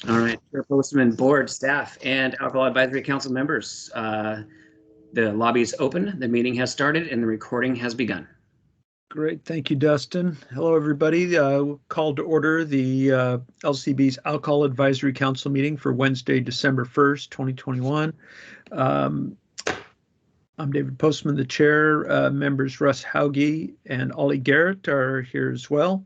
All right, Chairperson, board, staff, and Alcohol Advisory Council members. The lobby is open, the meeting has started, and the recording has begun. Great. Thank you, Dustin. Hello, everybody. Called to order the LCB's Alcohol Advisory Council meeting for Wednesday, December 1st, 2021. I'm David Postman, the chair. Members Russ Hauge and Ollie Garrett are here as well.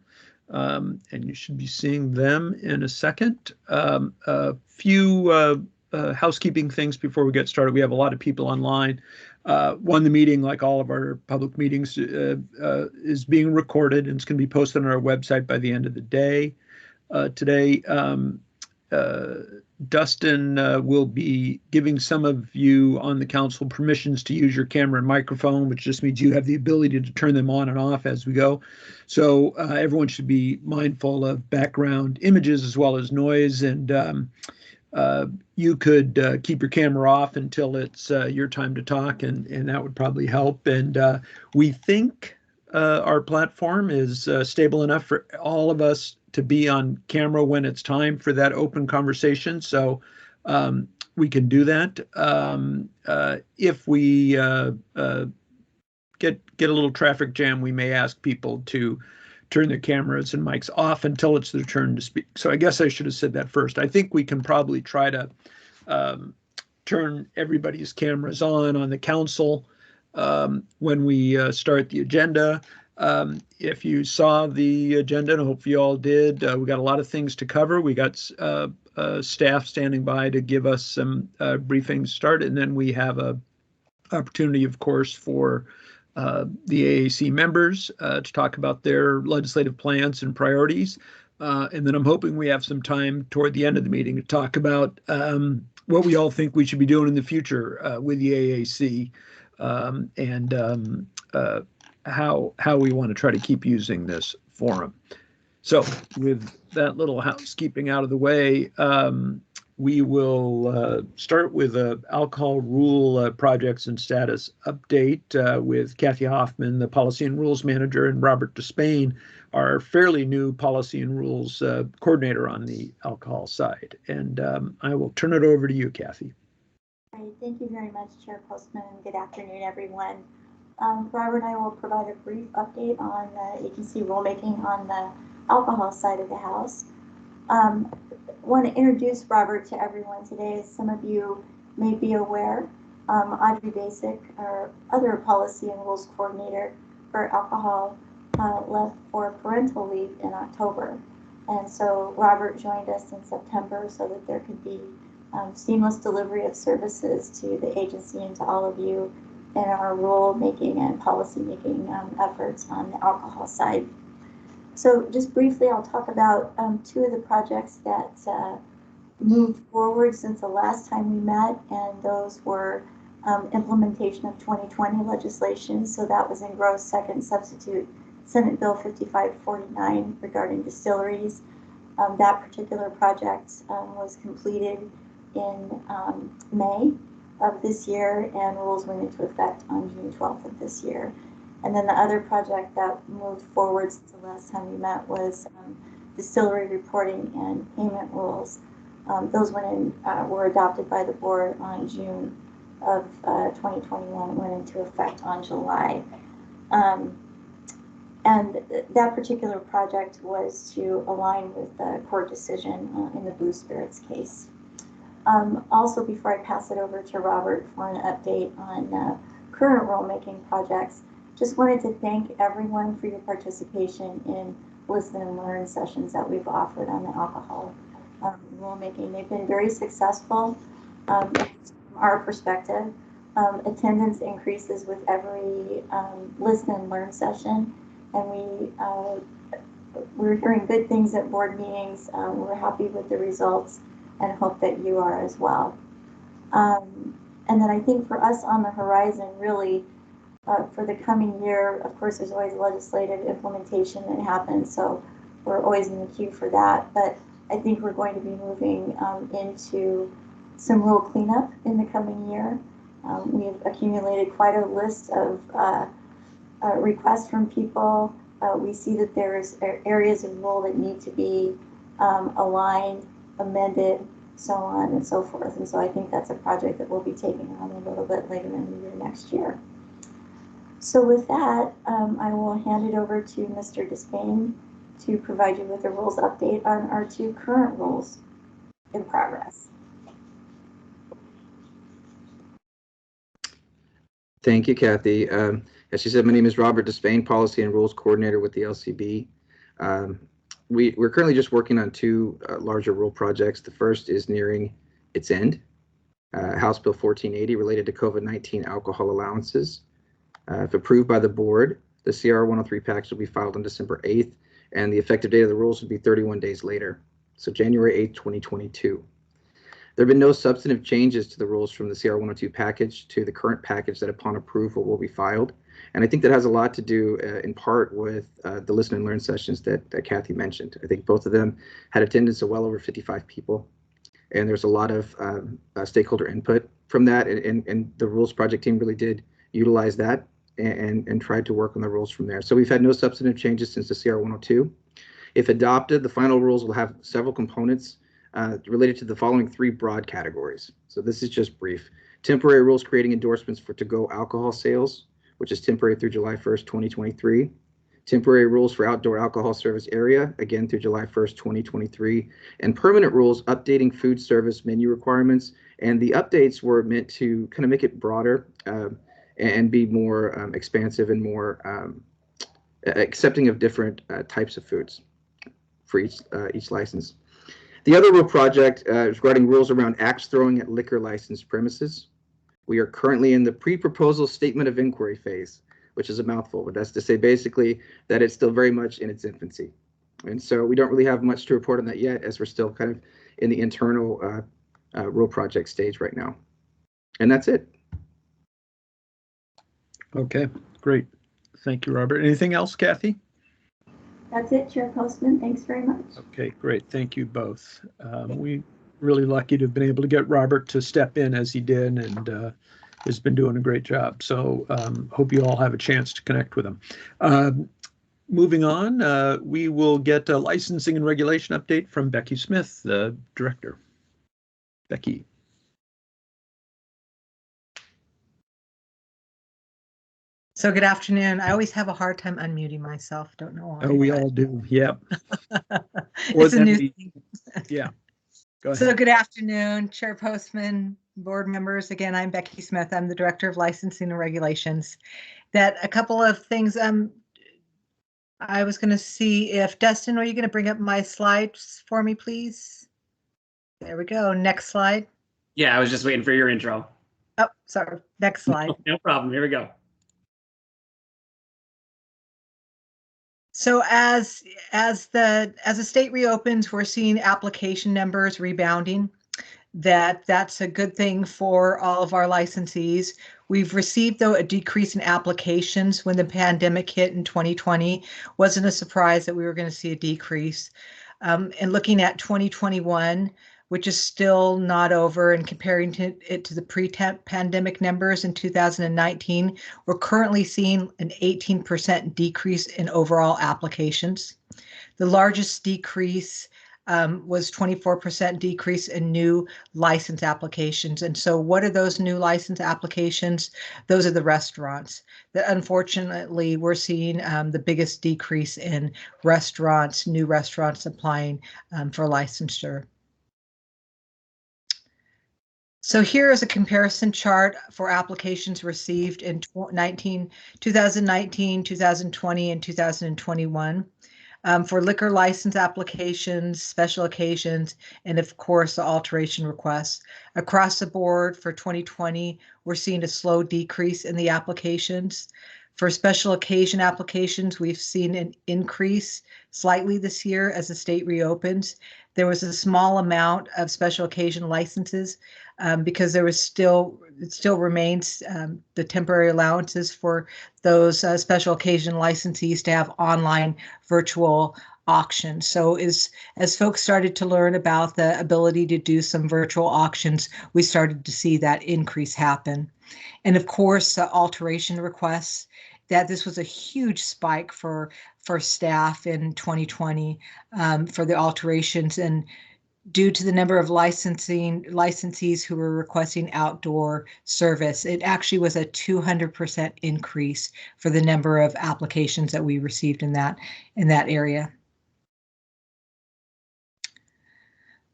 And you should be seeing them in a second. A few housekeeping things before we get started. We have a lot of people online. One, the meeting, like all of our public meetings, is being recorded and it's going to be posted on our website by the end of the day. Today, Dustin will be giving some of you on the council permissions to use your camera and microphone, which just means you have the ability to turn them on and off as we go. So everyone should be mindful of background images as well as noise, and you could keep your camera off until it's your time to talk, and that would probably help. And we think our platform is stable enough for all of us to be on camera when it's time for that open conversation. So we can do that. If we get a little traffic jam, we may ask people to turn their cameras and mics off until it's their turn to speak. So I guess I should have said that first. I think we can probably try to turn everybody's cameras on the council when we start the agenda. If you saw the agenda, and I hope you all did, we got a lot of things to cover. We got staff standing by to give us some briefings start, and then we have a opportunity, of course, for the AAC members to talk about their legislative plans and priorities. And then I'm hoping we have some time toward the end of the meeting to talk about what we all think we should be doing in the future with the AAC, and how we want to try to keep using this forum. So with that little housekeeping out of the way, we will start with an alcohol rule projects and status update with Kathy Hoffman, the Policy and Rules Manager, and Robert Despain, our fairly new Policy and Rules Coordinator on the alcohol side. And I will turn it over to you, Kathy. All right, thank you very much, Chair Postman, and good afternoon, everyone. Robert and I will provide a brief update on the agency rulemaking on the alcohol side of the House. Want to introduce Robert to everyone today. As some of you may be aware, Audrey Basic, our other Policy and Rules Coordinator for alcohol, left for parental leave in October. And so Robert joined us in September so that there could be seamless delivery of services to the agency and to all of you in our rule making and policy making efforts on the alcohol side. So just briefly, I'll talk about two of the projects that moved forward since the last time we met, and those were implementation of 2020 legislation. So that was engrossed second substitute Senate Bill 5549 regarding distilleries. That particular project was completed in May of this year, and rules went into effect on June 12th of this year. And then the other project that moved forward since the last time we met was distillery reporting and payment rules. Those were adopted by the board on June of 2021 and went into effect on July. And that particular project was to align with the court decision in the Blue Spirits case. Also, before I pass it over to Robert for an update on current rulemaking projects, just wanted to thank everyone for your participation in listen and learn sessions that we've offered on the alcohol rulemaking. They've been very successful from our perspective. Attendance increases with every listen and learn session, and we're hearing good things at board meetings. We're happy with the results and hope that you are as well. And then I think for us on the horizon, really, for the coming year, of course, there's always legislative implementation that happens, so we're always in the queue for that. But I think we're going to be moving into some rule cleanup in the coming year. We've accumulated quite a list of requests from people. We see that there's areas of rule that need to be aligned amended, so on and so forth. And so I think that's a project that we'll be taking on a little bit later in the year next year. So with that, I will hand it over to Mr. Despain to provide you with a rules update on our 2 current rules in progress. Thank you, Kathy. As she said, my name is Robert Despain, Policy and Rules Coordinator with the LCB. We're currently just working on 2 larger rule projects. The first is nearing its end, House Bill 1480 related to COVID-19 alcohol allowances. If approved by the board, the CR 103 package will be filed on December 8th, and the effective date of the rules will be 31 days later, so January 8th, 2022. There have been no substantive changes to the rules from the CR 102 package to the current package that upon approval will be filed. And I think that has a lot to do in part with the listen and learn sessions that Kathy mentioned. I think both of them had attendance of well over 55 people. And there's a lot of stakeholder input from that. And the rules project team really did utilize that and tried to work on the rules from there. So we've had no substantive changes since the CR 102. If adopted, the final rules will have several components related to the following 3 broad categories. So this is just brief. Temporary rules creating endorsements for to-go alcohol sales, which is temporary through July 1st, 2023. Temporary rules for outdoor alcohol service area, again through July 1st, 2023. And permanent rules updating food service menu requirements. And the updates were meant to kind of make it broader and be more expansive and more accepting of different types of foods for each license. The other rule project is regarding rules around axe throwing at liquor licensed premises. We are currently in the pre-proposal statement of inquiry phase, which is a mouthful, but that's to say basically that it's still very much in its infancy. And so we don't really have much to report on that yet, as we're still kind of in the internal rule project stage right now. And that's it. Okay, great. Thank you, Robert. Anything else, Kathy? That's it, Chair Postman. Thanks very much. Okay, great. Thank you both. We really lucky to have been able to get Robert to step in as he did, and has been doing a great job. So hope you all have a chance to connect with him. Moving on, we will get a licensing and regulation update from Becky Smith, the director. Becky. So good afternoon. I always have a hard time unmuting myself. Don't know why. Oh, we all do. Yep. It's a new thing. Yeah. Go ahead. So good afternoon, Chair Postman, board members. Again, I'm Becky Smith. I'm the Director of Licensing and Regulations. That a couple of things. I was going to see if Dustin, are you going to bring up my slides for me, please? There we go. Next slide. Yeah, I was just waiting for your intro. Oh, sorry. Next slide. No problem. Here we go. So as the state reopens, we're seeing application numbers rebounding. That's a good thing for all of our licensees. We've received, though, a decrease in applications when the pandemic hit in 2020. Wasn't a surprise that we were going to see a decrease. And looking at 2021, which is still not over, and comparing it to the pre-pandemic numbers in 2019, we're currently seeing an 18% decrease in overall applications. The largest decrease was 24% decrease in new license applications. And so what are those new license applications? Those are the restaurants. That unfortunately, we're seeing the biggest decrease in restaurants, new restaurants applying for licensure. So here is a comparison chart for applications received in 2019, 2020, and 2021 for liquor license applications, special occasions, and of course, the alteration requests. Across the board for 2020, we're seeing a slow decrease in the applications. For special occasion applications, we've seen an increase slightly this year as the state reopens. There was a small amount of special occasion licenses because it still remains the temporary allowances for those special occasion licensees to have online virtual auctions. So as folks started to learn about the ability to do some virtual auctions, we started to see that increase happen. And of course, alteration requests, that this was a huge spike for staff in 2020 for the alterations. And due to the number of licensees who were requesting outdoor service. It actually was a 200% increase for the number of applications that we received in that area.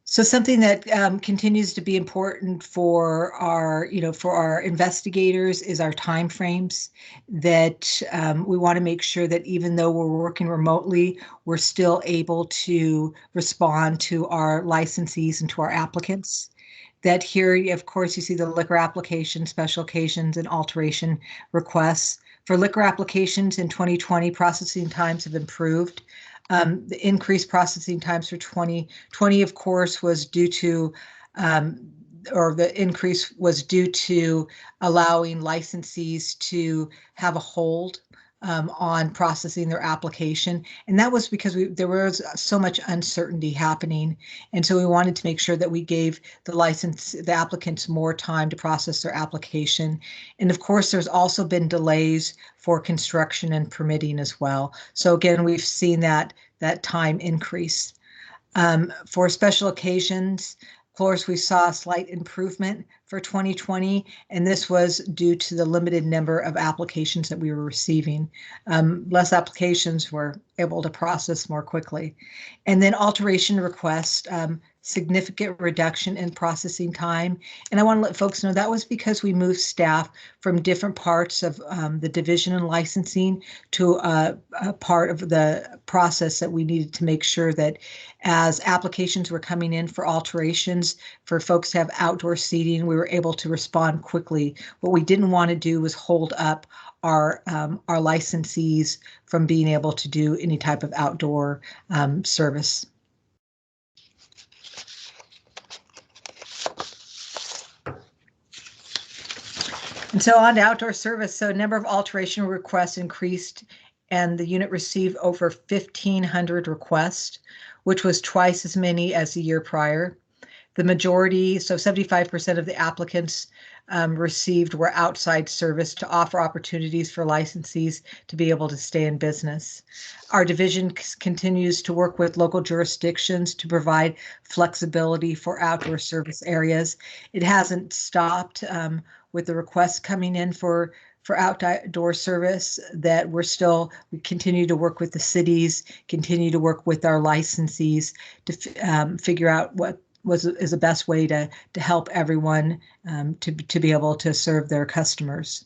So something that continues to be important for our, for our investigators is our timeframes. That we want to make sure that even though we're working remotely, we're still able to respond to our licensees and to our applicants. That here, of course, you see the liquor application, special occasions, and alteration requests. For liquor applications in 2020, processing times have improved. The increased processing times for 2020, of course, was due to, or the increase was due to allowing licensees to have a hold on processing their application. And that was because there was so much uncertainty happening. And so we wanted to make sure that we gave the applicants more time to process their application. And of course, there's also been delays for construction and permitting as well. So again, we've seen that time increase. For special occasions, of course, we saw a slight improvement for 2020, and this was due to the limited number of applications that we were receiving. Less applications were able to process more quickly. And then alteration requests, significant reduction in processing time. And I want to let folks know that was because we moved staff from different parts of the division and licensing to a part of the process that we needed to make sure that as applications were coming in for alterations, for folks to have outdoor seating, we were able to respond quickly. What we didn't want to do was hold up our licensees from being able to do any type of outdoor service. And so on to outdoor service. So number of alteration requests increased, and the unit received over 1,500 requests, which was twice as many as the year prior. The majority, so 75% of the applicants received were outside service to offer opportunities for licensees to be able to stay in business. Our division continues to work with local jurisdictions to provide flexibility for outdoor service areas. It hasn't stopped with the requests coming in for outdoor service, that we continue to work with the cities, continue to work with our licensees to figure out what is the best way to help everyone to be able to serve their customers.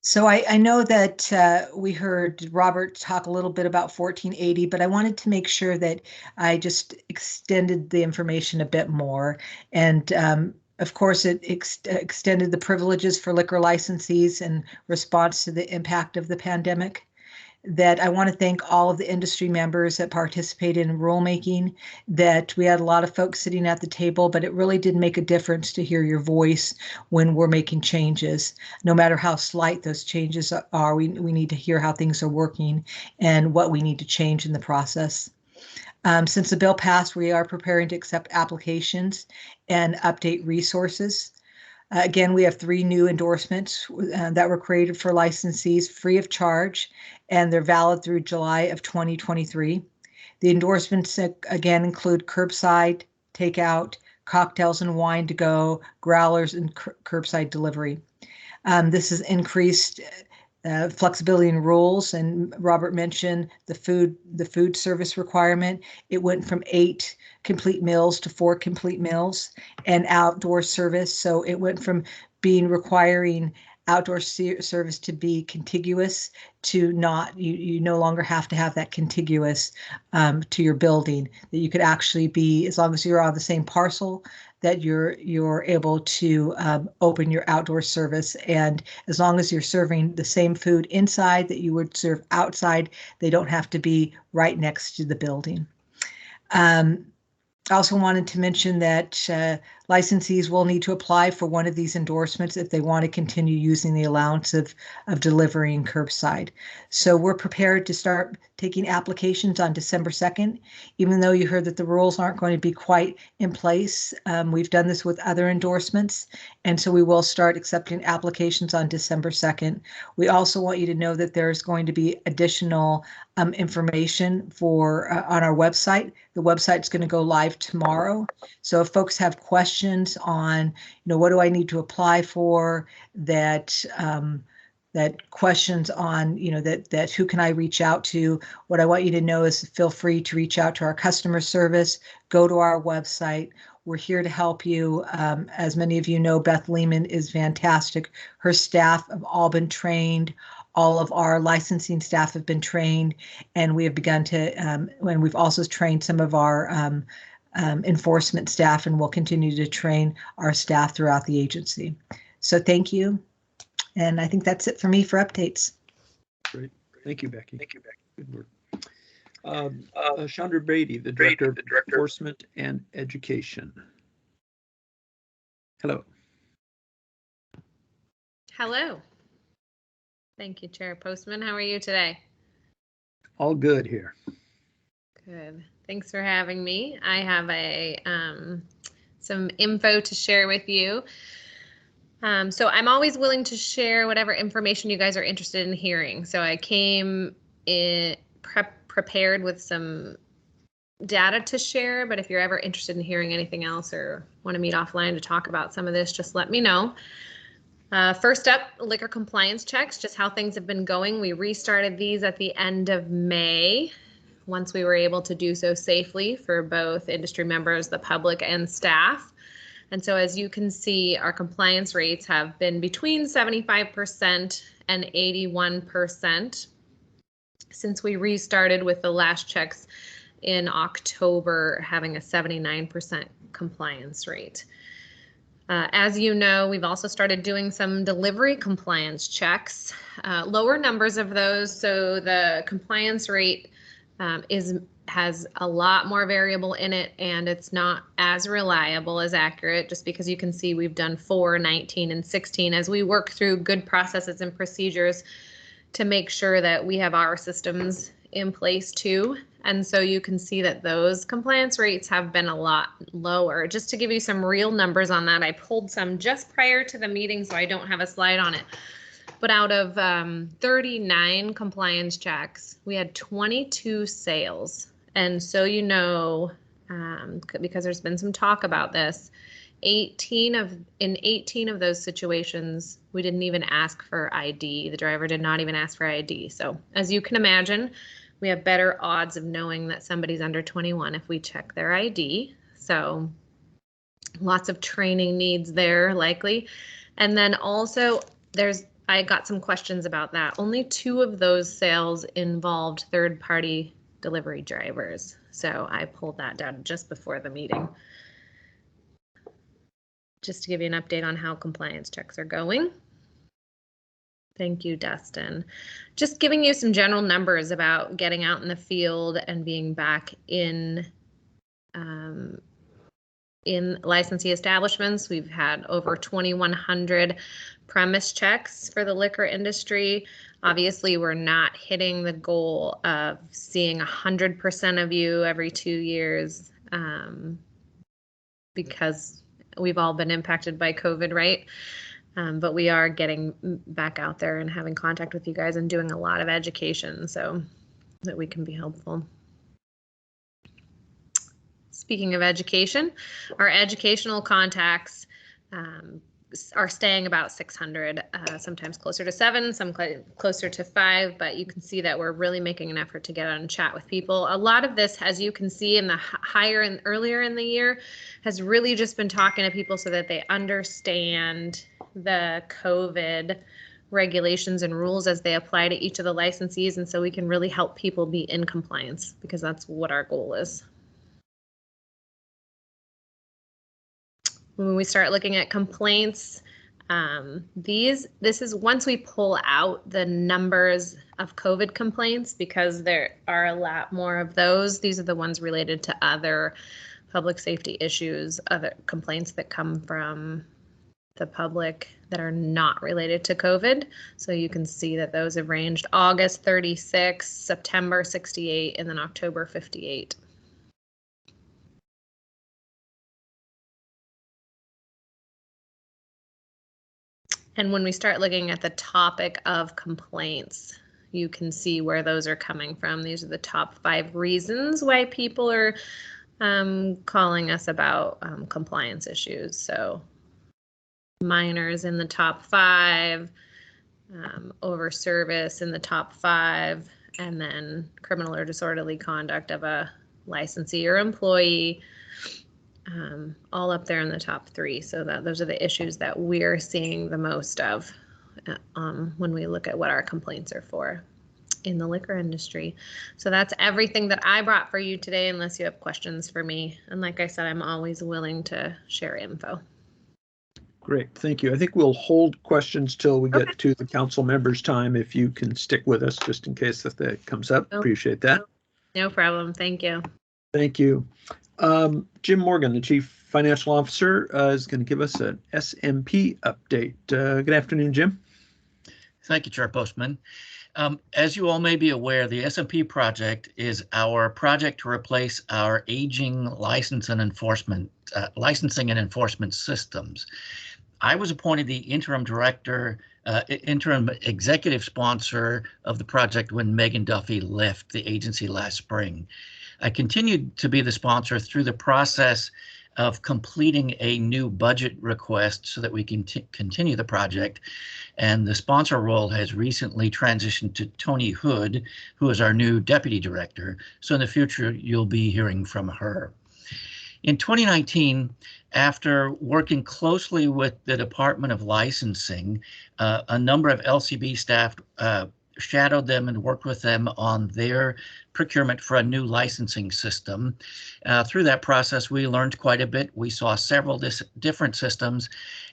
So I know that we heard Robert talk a little bit about 1480, but I wanted to make sure that I just extended the information a bit more. And of course, it extended the privileges for liquor licensees in response to the impact of the pandemic. That I want to thank all of the industry members that participated in rulemaking, that we had a lot of folks sitting at the table, but it really did make a difference to hear your voice when we're making changes. No matter how slight those changes are, we need to hear how things are working and what we need to change in the process. Since the bill passed, we are preparing to accept applications and update resources. Again, we have 3 new endorsements that were created for licensees free of charge, and they're valid through July of 2023. The endorsements, again, include curbside takeout, cocktails and wine to go, growlers, and curbside delivery. This has increased flexibility in rules, and Robert mentioned the food service requirement. It went from 8 complete meals to 4 complete meals, and outdoor service. So it went from requiring outdoor service to be contiguous to not, you no longer have to have that contiguous to your building, that you could actually be, as long as you're on the same parcel, that you're able to open your outdoor service. And as long as you're serving the same food inside that you would serve outside, they don't have to be right next to the building. I also wanted to mention that licensees will need to apply for one of these endorsements if they want to continue using the allowance of delivering curbside. So we're prepared to start taking applications on December 2nd, even though you heard that the rules aren't going to be quite in place. We've done this with other endorsements, and so we will start accepting applications on December 2nd. We also want you to know that there's going to be additional information for on our website. The website's going to go live tomorrow. So if folks have questions on, what do I need to apply for, that questions on, that who can I reach out to, what I want you to know is feel free to reach out to our customer service, go to our website. We're here to help you. As many of you know, Beth Lehman is fantastic. Her staff have all been trained. All of our licensing staff have been trained, and we have begun to, and we've also trained some of our enforcement staff, and we'll continue to train our staff throughout the agency. So thank you. And I think that's it for me for updates. Great. Thank you, Becky. Good work. Chandra Brady, the Director of Enforcement and Education. Hello. Hello. Thank you, Chair Postman. How are you today? All good here. Good. Thanks for having me. I have some info to share with you. So I'm always willing to share whatever information you guys are interested in hearing. So I came in prepared with some data to share, but if you're ever interested in hearing anything else or want to meet offline to talk about some of this, just let me know. First up, liquor compliance checks, just how things have been going. We restarted these at the end of May, once we were able to do so safely for both industry members, the public, and staff. And so as you can see, our compliance rates have been between 75% and 81% since we restarted, with the last checks in October having a 79% compliance rate. As you know, we've also started doing some delivery compliance checks, lower numbers of those. So the compliance rate has a lot more variable in it, and it's not as reliable, as accurate, just because you can see we've done 4, 19, and 16 as we work through good processes and procedures to make sure that we have our systems in place too. And so you can see that those compliance rates have been a lot lower. Just to give you some real numbers on that, I pulled some just prior to the meeting, so I don't have a slide on it. But out of 39 compliance checks, we had 22 sales. And so, because there's been some talk about this, in 18 of those situations, we didn't even ask for ID. The driver did not even ask for ID. So as you can imagine, we have better odds of knowing that somebody's under 21 if we check their ID. So lots of training needs there, likely. And then also I got some questions about that. Only 2 of those sales involved third-party delivery drivers. So I pulled that down just before the meeting, just to give you an update on how compliance checks are going. Thank you, Dustin. Just giving you some general numbers about getting out in the field and being back in licensee establishments. We've had over 2,100 premise checks for the liquor industry. Obviously, we're not hitting the goal of seeing 100% of you every 2 years because we've all been impacted by COVID, right? But we are getting back out there and having contact with you guys and doing a lot of education so that we can be helpful. Speaking of education, our educational contacts are staying about 600, sometimes closer to 7, some closer to 5, but you can see that we're really making an effort to get out and chat with people. A lot of this, as you can see in the higher and earlier in the year, has really just been talking to people so that they understand the COVID regulations and rules as they apply to each of the licensees, and so we can really help people be in compliance, because that's what our goal is. When we start looking at complaints, this is once we pull out the numbers of COVID complaints, because there are a lot more of those. These are the ones related to other public safety issues, other complaints that come from the public that are not related to COVID. So you can see that those have ranged August 36, September 68, and then October 58. And when we start looking at the topic of complaints, you can see where those are coming from. These are the top 5 reasons why people are calling us about compliance issues. So minors in the top 5, over service in the top 5, and then criminal or disorderly conduct of a licensee or employee, all up there in the top 3. So those are the issues that we're seeing the most of when we look at what our complaints are for in the liquor industry. So that's everything that I brought for you today, unless you have questions for me. And like I said, I'm always willing to share info. Great, thank you. I think we'll hold questions till we get to the council members' time, if you can stick with us, just in case that comes up. Appreciate that. No problem. Thank you. Thank you. Jim Morgan, the Chief Financial Officer, is going to give us an SMP update. Good afternoon, Jim. Thank you, Chair Postman. As you all may be aware, the SMP project is our project to replace our aging licensing and enforcement systems. I was appointed the interim director, interim executive sponsor of the project when Megan Duffy left the agency last spring. I continued to be the sponsor through the process of completing a new budget request so that we can continue the project. And the sponsor role has recently transitioned to Tony Hood, who is our new deputy director. So in the future, you'll be hearing from her. In 2019, after working closely with the Department of Licensing, a number of LCB staff shadowed them and worked with them on their procurement for a new licensing system. Through that process, we learned quite a bit. We saw several different systems,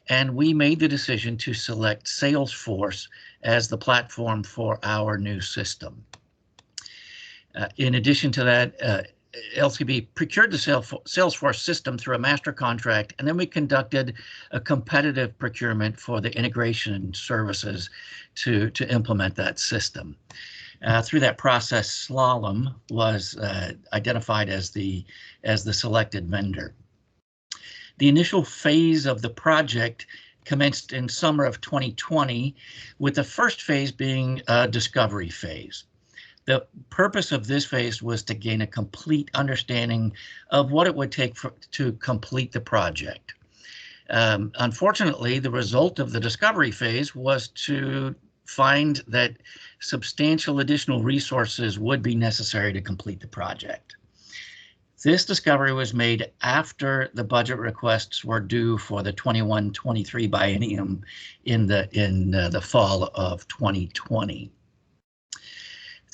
and we made the decision to select Salesforce as the platform for our new system. In addition to that, LCB procured the Salesforce system through a master contract, and then we conducted a competitive procurement for the integration services to implement that system. Through that process, Slalom was identified as the selected vendor. The initial phase of the project commenced in summer of 2020, with the first phase being a discovery phase. The purpose of this phase was to gain a complete understanding of what it would take to complete the project. Unfortunately, the result of the discovery phase was to find that substantial additional resources would be necessary to complete the project. This discovery was made after the budget requests were due for the 21-23 biennium in the fall of 2020.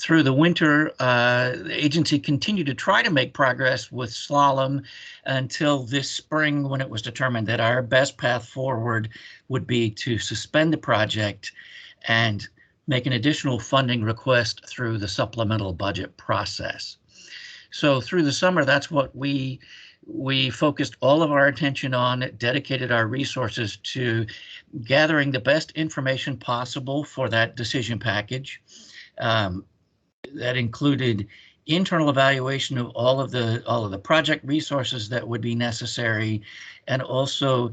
Through the winter, the agency continued to try to make progress with Slalom until this spring, when it was determined that our best path forward would be to suspend the project and make an additional funding request through the supplemental budget process. So through the summer, that's what we focused all of our attention on, dedicated our resources to gathering the best information possible for that decision package. That included internal evaluation of all of the project resources that would be necessary, and also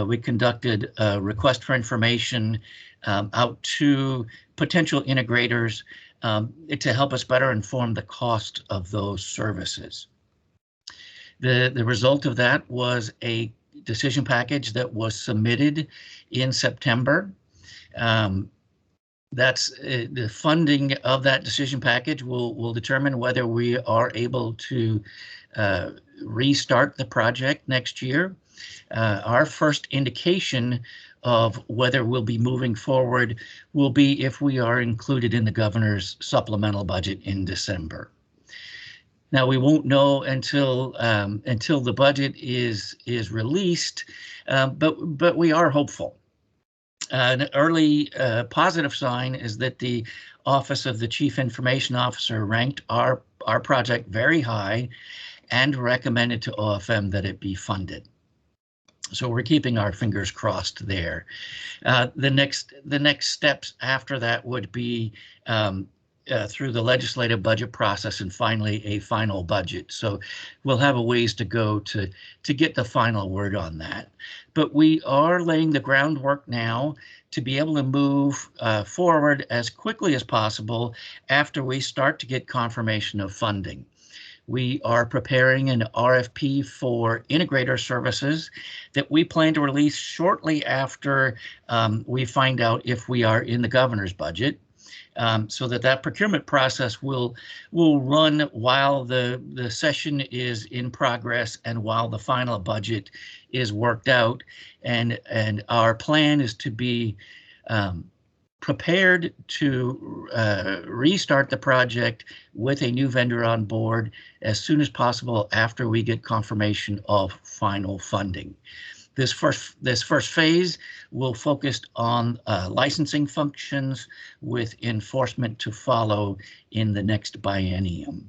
we conducted a request for information out to potential integrators to help us better inform the cost of those services. The result of that was a decision package that was submitted in September. That's the funding of that decision package will determine whether we are able to restart the project next year. Our first indication of whether we'll be moving forward will be if we are included in the governor's supplemental budget in December. Now, we won't know until the budget is released, but we are hopeful. An early positive sign is that the Office of the Chief Information Officer ranked our project very high and recommended to OFM that it be funded. So we're keeping our fingers crossed there. The next steps after that would be through the legislative budget process and finally a final budget. So we'll have a ways to go to get the final word on that. But we are laying the groundwork now to be able to move forward as quickly as possible after we start to get confirmation of funding. We are preparing an RFP for integrator services that we plan to release shortly after we find out if we are in the governor's budget, so that procurement process will run while the session is in progress and while the final budget is worked out. And our plan is to be prepared to restart the project with a new vendor on board as soon as possible after we get confirmation of final funding. This first phase will focus on licensing functions with enforcement to follow in the next biennium.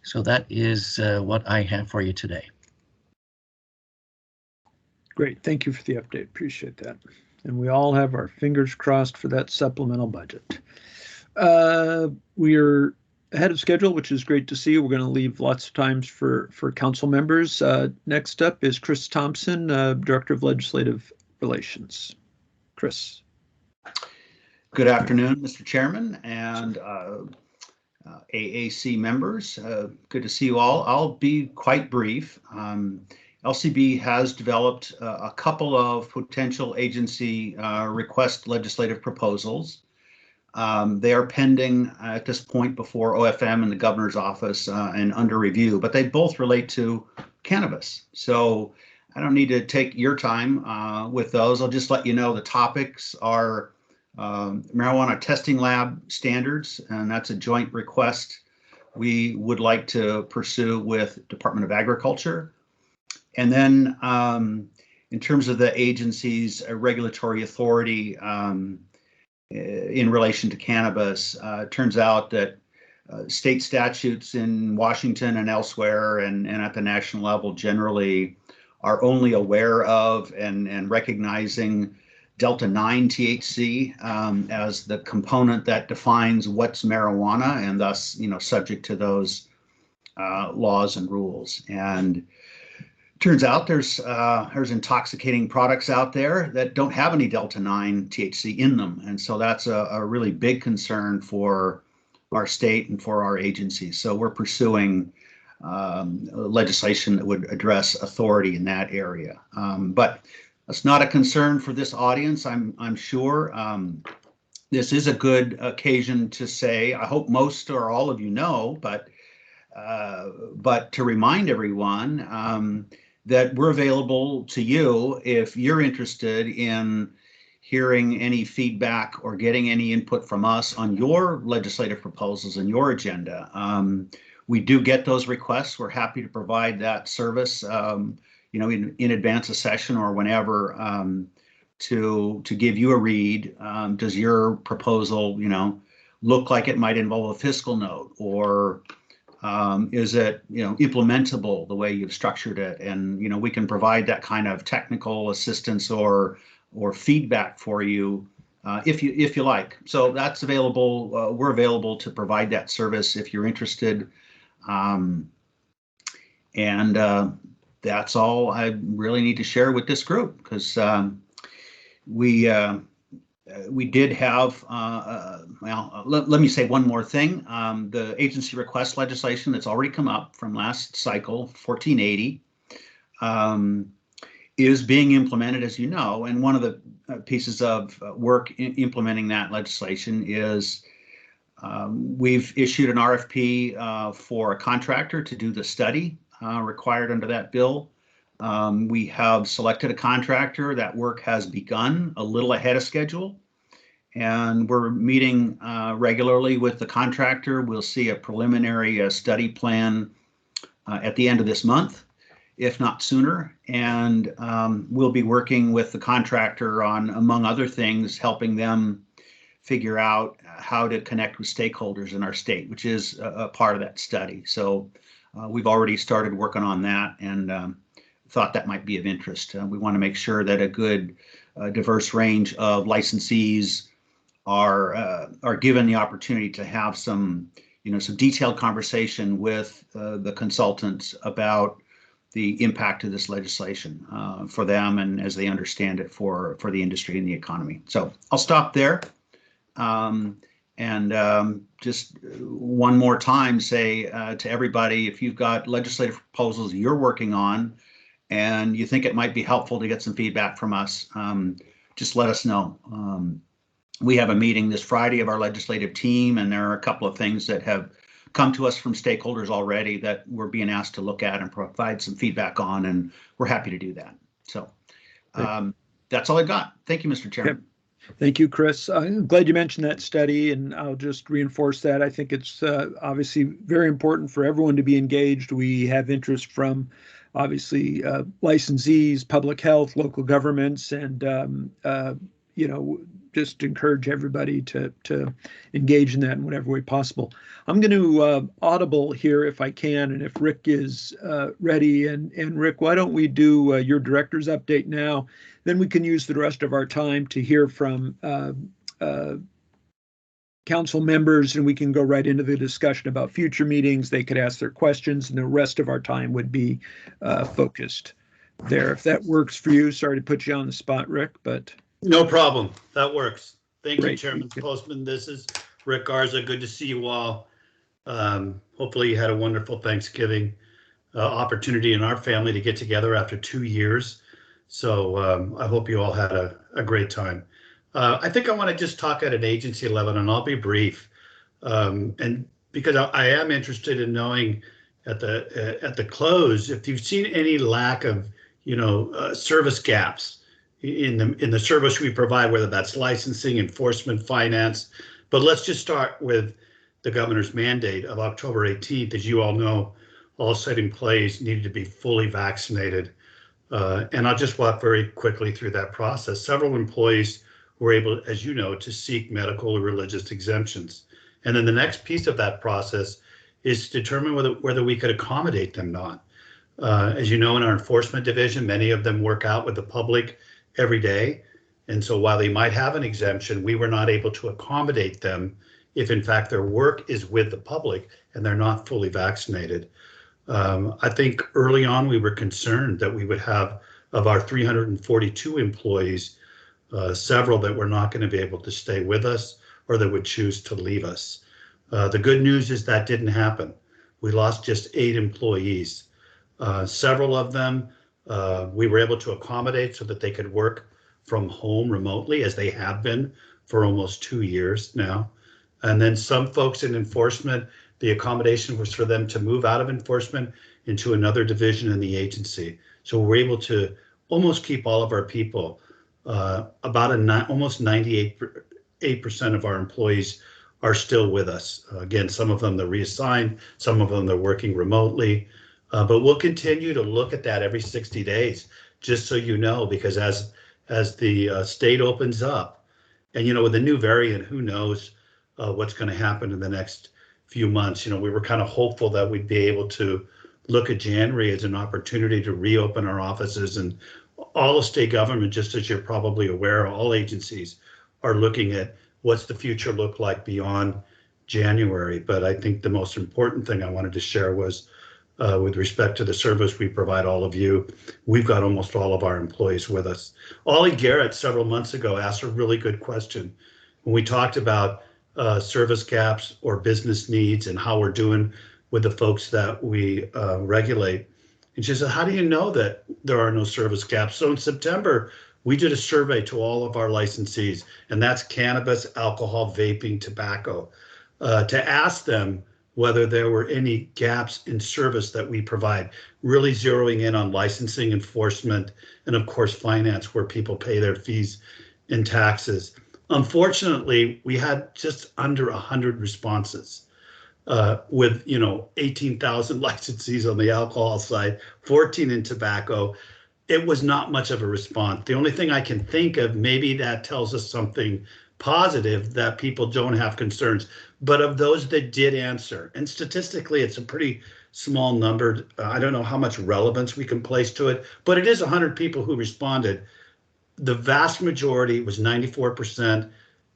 So that is what I have for you today. Great, thank you for the update, appreciate that. And we all have our fingers crossed for that supplemental budget. We are ahead of schedule, which is great to see. We're going to leave lots of times for council members. Next up is Chris Thompson, Director of Legislative Relations. Chris. Good afternoon, Mr. Chairman and AAC members. Good to see you all. I'll be quite brief. LCB has developed a couple of potential agency request legislative proposals. They are pending at this point before OFM and the governor's office and under review, but they both relate to cannabis. So I don't need to take your time with those. I'll just let you know the topics are marijuana testing lab standards, and that's a joint request we would like to pursue with Department of Agriculture. And then in terms of the agency's regulatory authority in relation to cannabis, it turns out that state statutes in Washington and elsewhere and at the national level generally are only aware of and recognizing Delta-9 THC as the component that defines what's marijuana, and thus, subject to those laws and rules. And turns out there's intoxicating products out there that don't have any Delta-9 THC in them. And so that's a really big concern for our state and for our agency. So we're pursuing legislation that would address authority in that area. But that's not a concern for this audience, I'm sure. This is a good occasion to say, I hope most or all of you know, but to remind everyone that we're available to you if you're interested in hearing any feedback or getting any input from us on your legislative proposals and your agenda. We do get those requests. We're happy to provide that service, in advance of session or whenever to give you a read. Does your proposal, look like it might involve a fiscal note, or is it, implementable the way you've structured it? And, we can provide that kind of technical assistance or feedback for you if you like. So that's available. We're available to provide that service if you're interested. That's all I really need to share with this group, because we did have, let me say one more thing. The agency request legislation that's already come up from last cycle, 1480, is being implemented, as you know. And one of the pieces of work in implementing that legislation is we've issued an RFP for a contractor to do the study required under that bill. We have selected a contractor. That work has begun a little ahead of schedule, and we're meeting regularly with the contractor. We'll see a preliminary study plan at the end of this month, if not sooner. And we'll be working with the contractor on, among other things, helping them figure out how to connect with stakeholders in our state, which is a part of that study. So we've already started working on that, and thought that might be of interest. We want to make sure that a good diverse range of licensees are given the opportunity to have some detailed conversation with the consultants about the impact of this legislation for them and as they understand it for the industry and the economy. So I'll stop there. Just one more time say to everybody, if you've got legislative proposals you're working on and you think it might be helpful to get some feedback from us, just let us know. We have a meeting this Friday of our legislative team, and there are a couple of things that have come to us from stakeholders already that we're being asked to look at and provide some feedback on, and we're happy to do that. So that's all I got. Thank you, Mr. Chairman. Yep. Thank you, Chris. I'm glad you mentioned that study, and I'll just reinforce that. I think it's obviously very important for everyone to be engaged. We have interest from obviously licensees, public health, local governments, and just encourage everybody to engage in that in whatever way possible. I'm going to audible here if I can, and if Rick is ready. And Rick, why don't we do your director's update now? Then we can use the rest of our time to hear from council members, and we can go right into the discussion about future meetings. They could ask their questions, and the rest of our time would be focused there. If that works for you. Sorry to put you on the spot, Rick, but... No problem. That works. Thank Great. you, Chairman Postman. This is Rick Garza. Good to see you all. Hopefully you had a wonderful Thanksgiving opportunity in our family to get together after 2 years. So I hope you all had a great time. I think I want to just talk at an agency level, and I'll be brief. And because I am interested in knowing at the close, if you've seen any lack of, service gaps in the service we provide, whether that's licensing, enforcement, finance. But let's just start with the governor's mandate of October 18th. As you all know, all site employees needed to be fully vaccinated. And I'll just walk very quickly through that process. Several employees were able, as you know, to seek medical or religious exemptions. And then the next piece of that process is to determine whether we could accommodate them or not. As you know, in our enforcement division, many of them work out with the public every day. And so while they might have an exemption, we were not able to accommodate them if in fact their work is with the public and they're not fully vaccinated. I think early on we were concerned that we would have, of our 342 employees, several that were not going to be able to stay with us or that would choose to leave us. The good news is that didn't happen. We lost just 8 employees. Several of them we were able to accommodate so that they could work from home remotely, as they have been for almost 2 years now. And then some folks in enforcement, the accommodation was for them to move out of enforcement into another division in the agency. So we're able to almost keep all of our people. Almost 98% of our employees are still with us. Again, some of them they're reassigned, some of them they're working remotely. But we'll continue to look at that every 60 days, just so you know, because as the state opens up, and with the new variant, who knows what's going to happen in the next few months. We were kind of hopeful that we'd be able to look at January as an opportunity to reopen our offices, and all of state government, just as you're probably aware, all agencies are looking at what's the future look like beyond January. But I think the most important thing I wanted to share was with respect to the service we provide all of you, we've got almost all of our employees with us. Ollie Garrett several months ago asked a really good question when we talked about service gaps or business needs and how we're doing with the folks that we regulate. And she said, how do you know that there are no service gaps? So in September, we did a survey to all of our licensees, and that's cannabis, alcohol, vaping, tobacco, to ask them whether there were any gaps in service that we provide, really zeroing in on licensing, enforcement, and of course, finance, where people pay their fees and taxes. Unfortunately, we had just under 100 responses with 18,000 licensees on the alcohol side, 14 in tobacco. It was not much of a response. The only thing I can think of, maybe that tells us something positive, that people don't have concerns. But of those that did answer, and statistically it's a pretty small number, I don't know how much relevance we can place to it, but it is 100 people who responded. The vast majority, was 94%,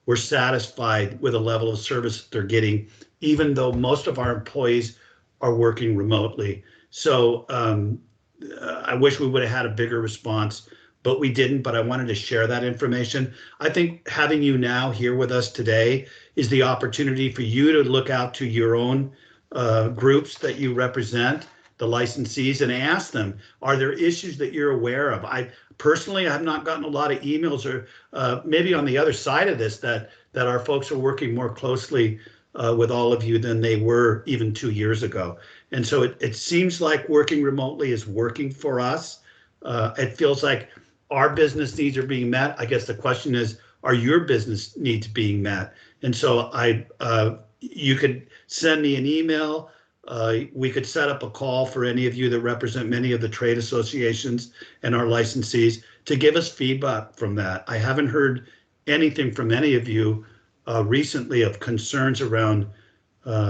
we're satisfied with the level of service that they're getting, even though most of our employees are working remotely. So I wish we would have had a bigger response, but we didn't. But I wanted to share that information. I think having you now here with us today is the opportunity for you to look out to your own groups that you represent, the licensees, and ask them, are there issues that you're aware of? I personally have not gotten a lot of emails, or maybe on the other side of this, that our folks are working more closely with all of you than they were even 2 years ago. And so it seems like working remotely is working for us. It feels like our business needs are being met. I guess the question is, are your business needs being met? And so you could send me an email. We could set up a call for any of you that represent many of the trade associations and our licensees to give us feedback from that. I haven't heard anything from any of you recently of concerns around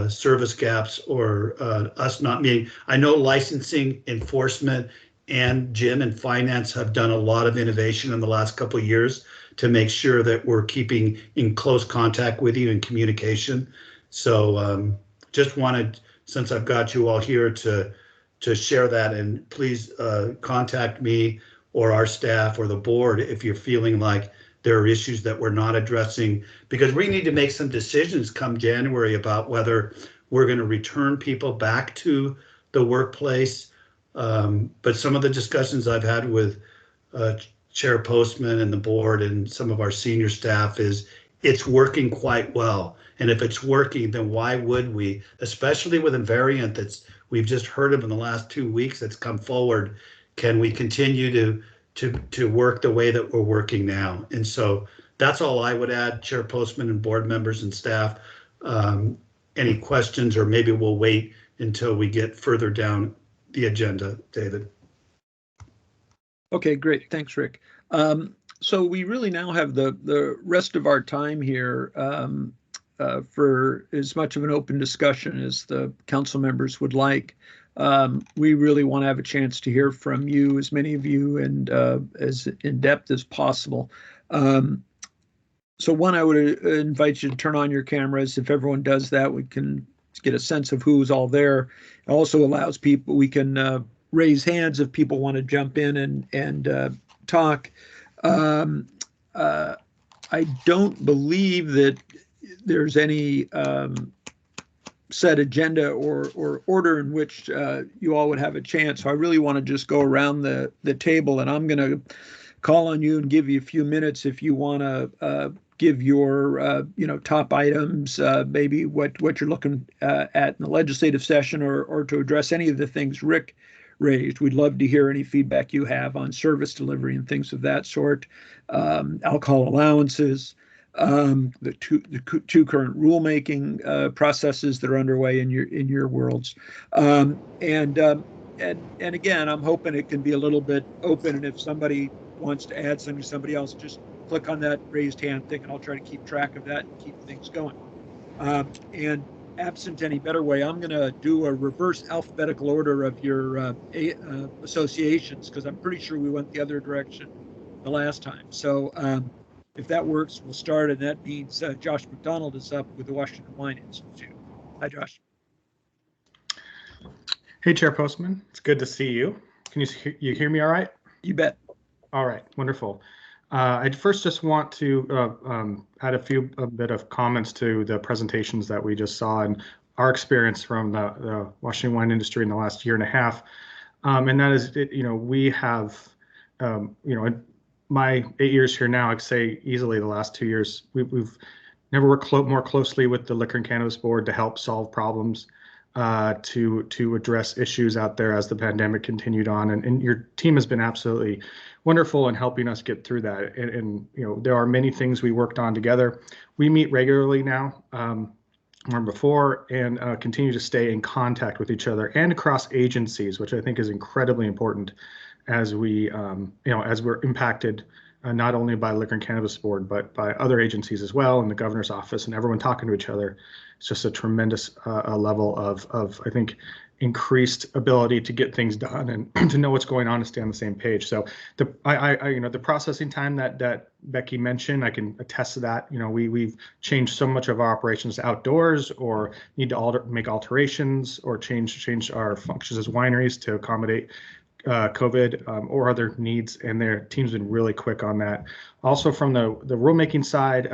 service gaps or us not meeting. I know licensing, enforcement, and Jim and finance have done a lot of innovation in the last couple of years to make sure that we're keeping in close contact with you in communication. So just wanted, since I've got you all here, to share that, and please contact me or our staff or the board if you're feeling like there are issues that we're not addressing, because we need to make some decisions come January about whether we're going to return people back to the workplace. But some of the discussions I've had with Chair Postman and the board and some of our senior staff is it's working quite well. And if it's working, then why would we, especially with a variant that's we've just heard of in the last 2 weeks that's come forward, can we continue to work the way that we're working now? And so that's all I would add, Chair Postman and board members and staff. Any questions, or maybe we'll wait until we get further down the agenda, David? Okay, great. Thanks, Rick. So we really now have the rest of our time here for as much of an open discussion as the council members would like. We really want to have a chance to hear from you, as many of you, and as in depth as possible. So one, I would invite you to turn on your cameras. If everyone does that, we can get a sense of who's all there. It also allows people, we can raise hands if people want to jump in and talk. I don't believe that there's any set agenda or order in which you all would have a chance. So I really want to just go around the table, and I'm going to call on you and give you a few minutes if you want to give your top items, maybe what you're looking at in the legislative session, or to address any of the things Rick raised. We'd love to hear any feedback you have on service delivery and things of that sort, alcohol allowances, the two current rulemaking processes that are underway in your worlds, and again, I'm hoping it can be a little bit open. And if somebody wants to add something to somebody else, just click on that raised hand thing, and I'll try to keep track of that and keep things going. And absent any better way, I'm going to do a reverse alphabetical order of your associations, because I'm pretty sure we went the other direction the last time. So if that works, we'll start, and that means Josh McDonald is up with the Washington Wine Institute. Hi, Josh. Hey, Chair Postman. It's good to see you. Can you hear me all right? You bet. All right, wonderful. I first just want to add a bit of comments to the presentations that we just saw and our experience from the Washington wine industry in the last year and a half. And that is, we have, in my 8 years here now, I'd say easily the last 2 years, we've never worked more closely with the Liquor and Cannabis Board to help solve problems, to address issues out there as the pandemic continued on. And your team has been absolutely wonderful in helping us get through that. And there are many things we worked on together. We meet regularly now, more before, and continue to stay in contact with each other and across agencies, which I think is incredibly important as we, as we're impacted not only by Liquor and Cannabis Board, but by other agencies as well, and the governor's office, and everyone talking to each other. It's just a tremendous level of I think, increased ability to get things done and to know what's going on and stay on the same page. So the processing time that Becky mentioned, I can attest to that. We've changed so much of our operations outdoors, or need to make alterations or change our functions as wineries to accommodate COVID or other needs, and their team's been really quick on that. Also from the rulemaking side,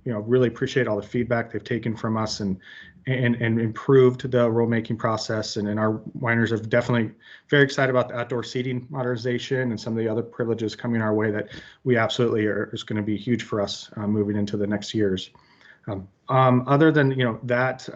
really appreciate all the feedback they've taken from us and improved the rulemaking process. And our wineries are definitely very excited about the outdoor seating modernization and some of the other privileges coming our way that we absolutely is going to be huge for us moving into the next years. Other than that,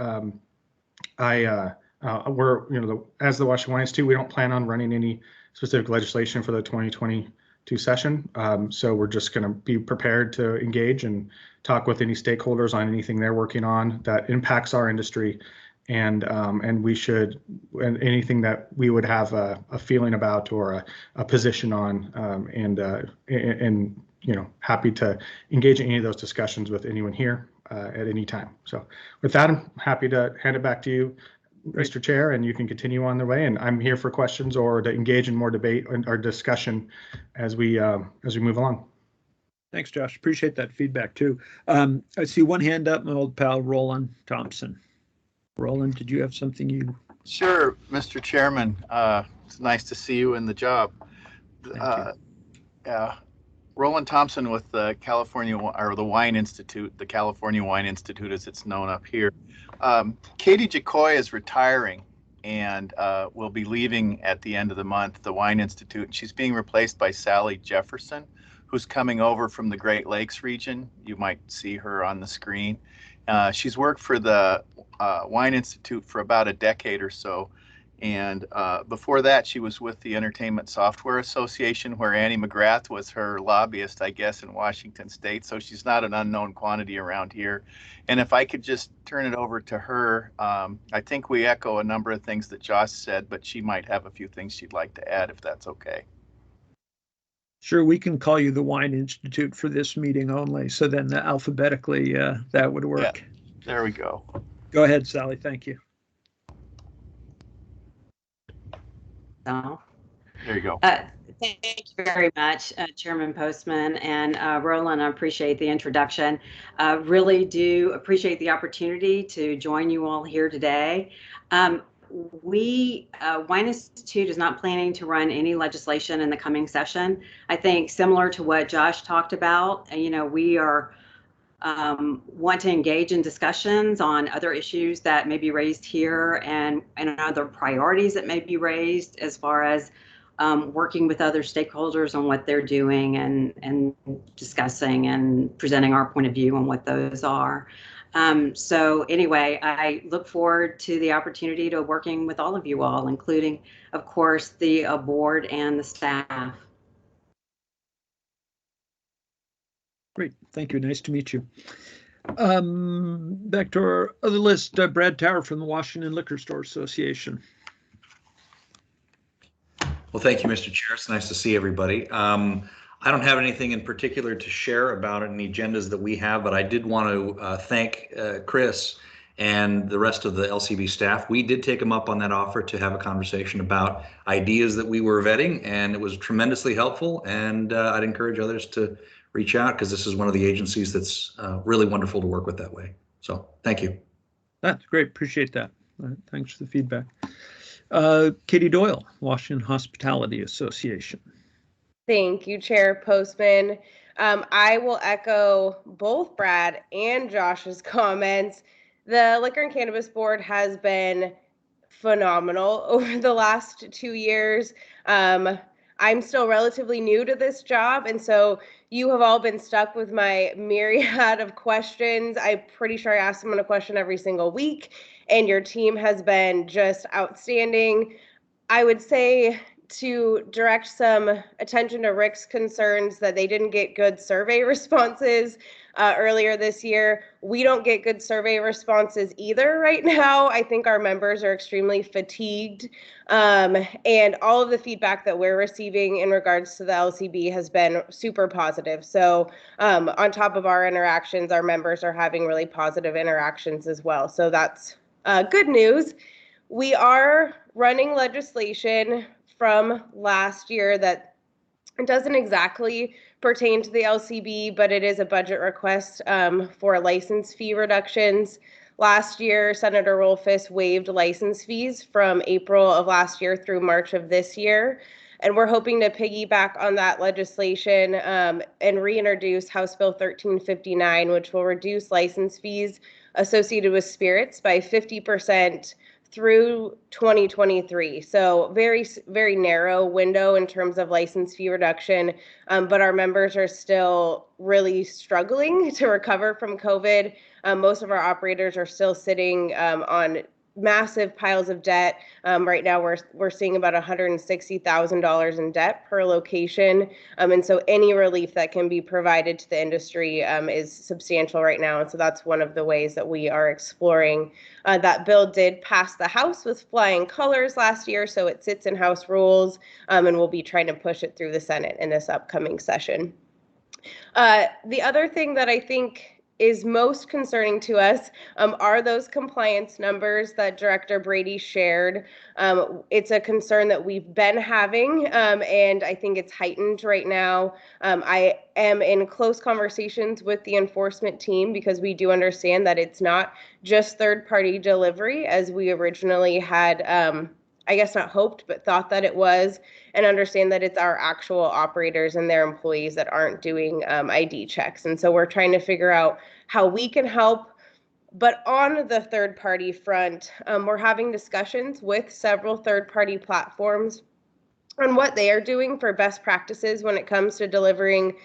we're as the Washington Wine Institute, we don't plan on running any specific legislation for the 2022 session. So we're just going to be prepared to engage and talk with any stakeholders on anything they're working on that impacts our industry, and anything that we would have a feeling about or a position on, and happy to engage in any of those discussions with anyone here at any time. So with that, I'm happy to hand it back to you, Mr. Chair, and you can continue on the way. And I'm here for questions or to engage in more debate or discussion as we move along. Thanks, Josh. Appreciate that feedback too. I see one hand up, my old pal Roland Thompson. Roland, did you have something you? Sure, Mr. Chairman. It's nice to see you in the job. Roland Thompson with the California, or the Wine Institute, the California Wine Institute as it's known up here. Katie Jacoy is retiring and will be leaving at the end of the month, the Wine Institute. She's being replaced by Sally Jefferson, who's coming over from the Great Lakes region. You might see her on the screen. She's worked for the Wine Institute for about a decade or so. And before that, she was with the Entertainment Software Association, where Annie McGrath was her lobbyist, I guess, in Washington State. So she's not an unknown quantity around here. And if I could just turn it over to her, I think we echo a number of things that Josh said, but she might have a few things she'd like to add, if that's okay. Sure, we can call you the Wine Institute for this meeting only. So then alphabetically, that would work. Yeah, there we go. Go ahead, Sally. Thank you. So, there you go. Thank you very much, Chairman Postman and Roland. I appreciate the introduction. Really do appreciate the opportunity to join you all here today. Wine Institute is not planning to run any legislation in the coming session. I think similar to what Josh talked about, we are want to engage in discussions on other issues that may be raised here and other priorities that may be raised as far as working with other stakeholders on what they're doing and discussing and presenting our point of view on what those are. So anyway, I look forward to the opportunity to working with all of you all, including, of course, the board and the staff. Great. Thank you. Nice to meet you. Back to our other list, Brad Tower from the Washington Liquor Store Association. Well, thank you, Mr. Chair. It's nice to see everybody. I don't have anything in particular to share about any agendas that we have, but I did want to thank Chris and the rest of the LCB staff. We did take them up on that offer to have a conversation about ideas that we were vetting, and it was tremendously helpful. And I'd encourage others to reach out, because this is one of the agencies that's really wonderful to work with that way. So thank you. That's great. Appreciate that. Thanks for the feedback. Katie Doyle, Washington Hospitality Association. Thank you, Chair Postman. I will echo both Brad and Josh's comments. The Liquor and Cannabis Board has been phenomenal over the last 2 years. I'm still relatively new to this job, and so you have all been stuck with my myriad of questions. I'm pretty sure I ask someone a question every single week, and your team has been just outstanding. I would say to direct some attention to Rick's concerns that they didn't get good survey responses earlier this year. We don't get good survey responses either right now. I think our members are extremely fatigued, and all of the feedback that we're receiving in regards to the LCB has been super positive. So on top of our interactions, our members are having really positive interactions as well. So that's good news. We are running legislation from last year that doesn't exactly pertain to the LCB, but it is a budget request for license fee reductions. Last year, Senator Rolfes waived license fees from April of last year through March of this year. And we're hoping to piggyback on that legislation and reintroduce House Bill 1359, which will reduce license fees associated with spirits by 50% through 2023. So very, very narrow window in terms of license fee reduction, but our members are still really struggling to recover from COVID. Most of our operators are still sitting on massive piles of debt. Right now, we're seeing about $160,000 in debt per location, and so any relief that can be provided to the industry is substantial right now. And so that's one of the ways that we are exploring. That bill did pass the House with flying colors last year, so it sits in House rules, and we'll be trying to push it through the Senate in this upcoming session. The other thing that I think is most concerning to us are those compliance numbers that Director Brady shared. It's a concern that we've been having, and I think it's heightened right now. I am in close conversations with the enforcement team because we do understand that it's not just third-party delivery as we originally had, I guess not hoped, but thought that it was, and understand that it's our actual operators and their employees that aren't doing ID checks. And so we're trying to figure out how we can help. But on the third-party front, we're having discussions with several third-party platforms on what they are doing for best practices when it comes to delivering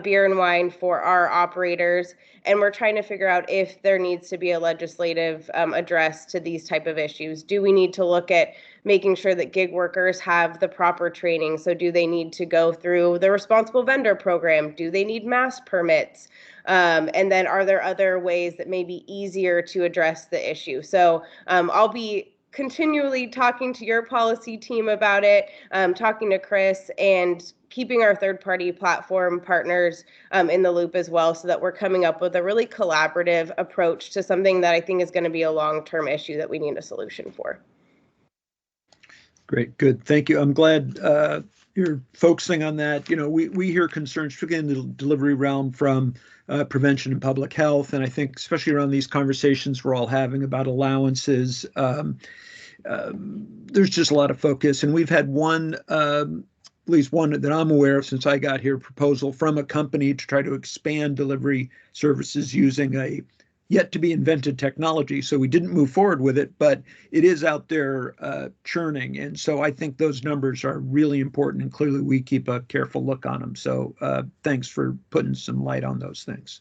beer and wine for our operators. And we're trying to figure out if there needs to be a legislative address to these type of issues. Do we need to look at making sure that gig workers have the proper training? So do they need to go through the responsible vendor program? Do they need mask permits? And then are there other ways that may be easier to address the issue? So I'll be continually talking to your policy team about it, talking to Chris, and keeping our third-party platform partners in the loop as well, so that we're coming up with a really collaborative approach to something that I think is going to be a long-term issue that we need a solution for. Great, good, thank you. I'm glad you're focusing on that. You know, we hear concerns, particularly in the delivery realm, from prevention and public health, and I think especially around these conversations we're all having about allowances, there's just a lot of focus. And we've had one, at least one that I'm aware of since I got here, proposal from a company to try to expand delivery services using a yet to be invented technology. So we didn't move forward with it, but it is out there churning. And so I think those numbers are really important, and clearly we keep a careful look on them. So thanks for putting some light on those things.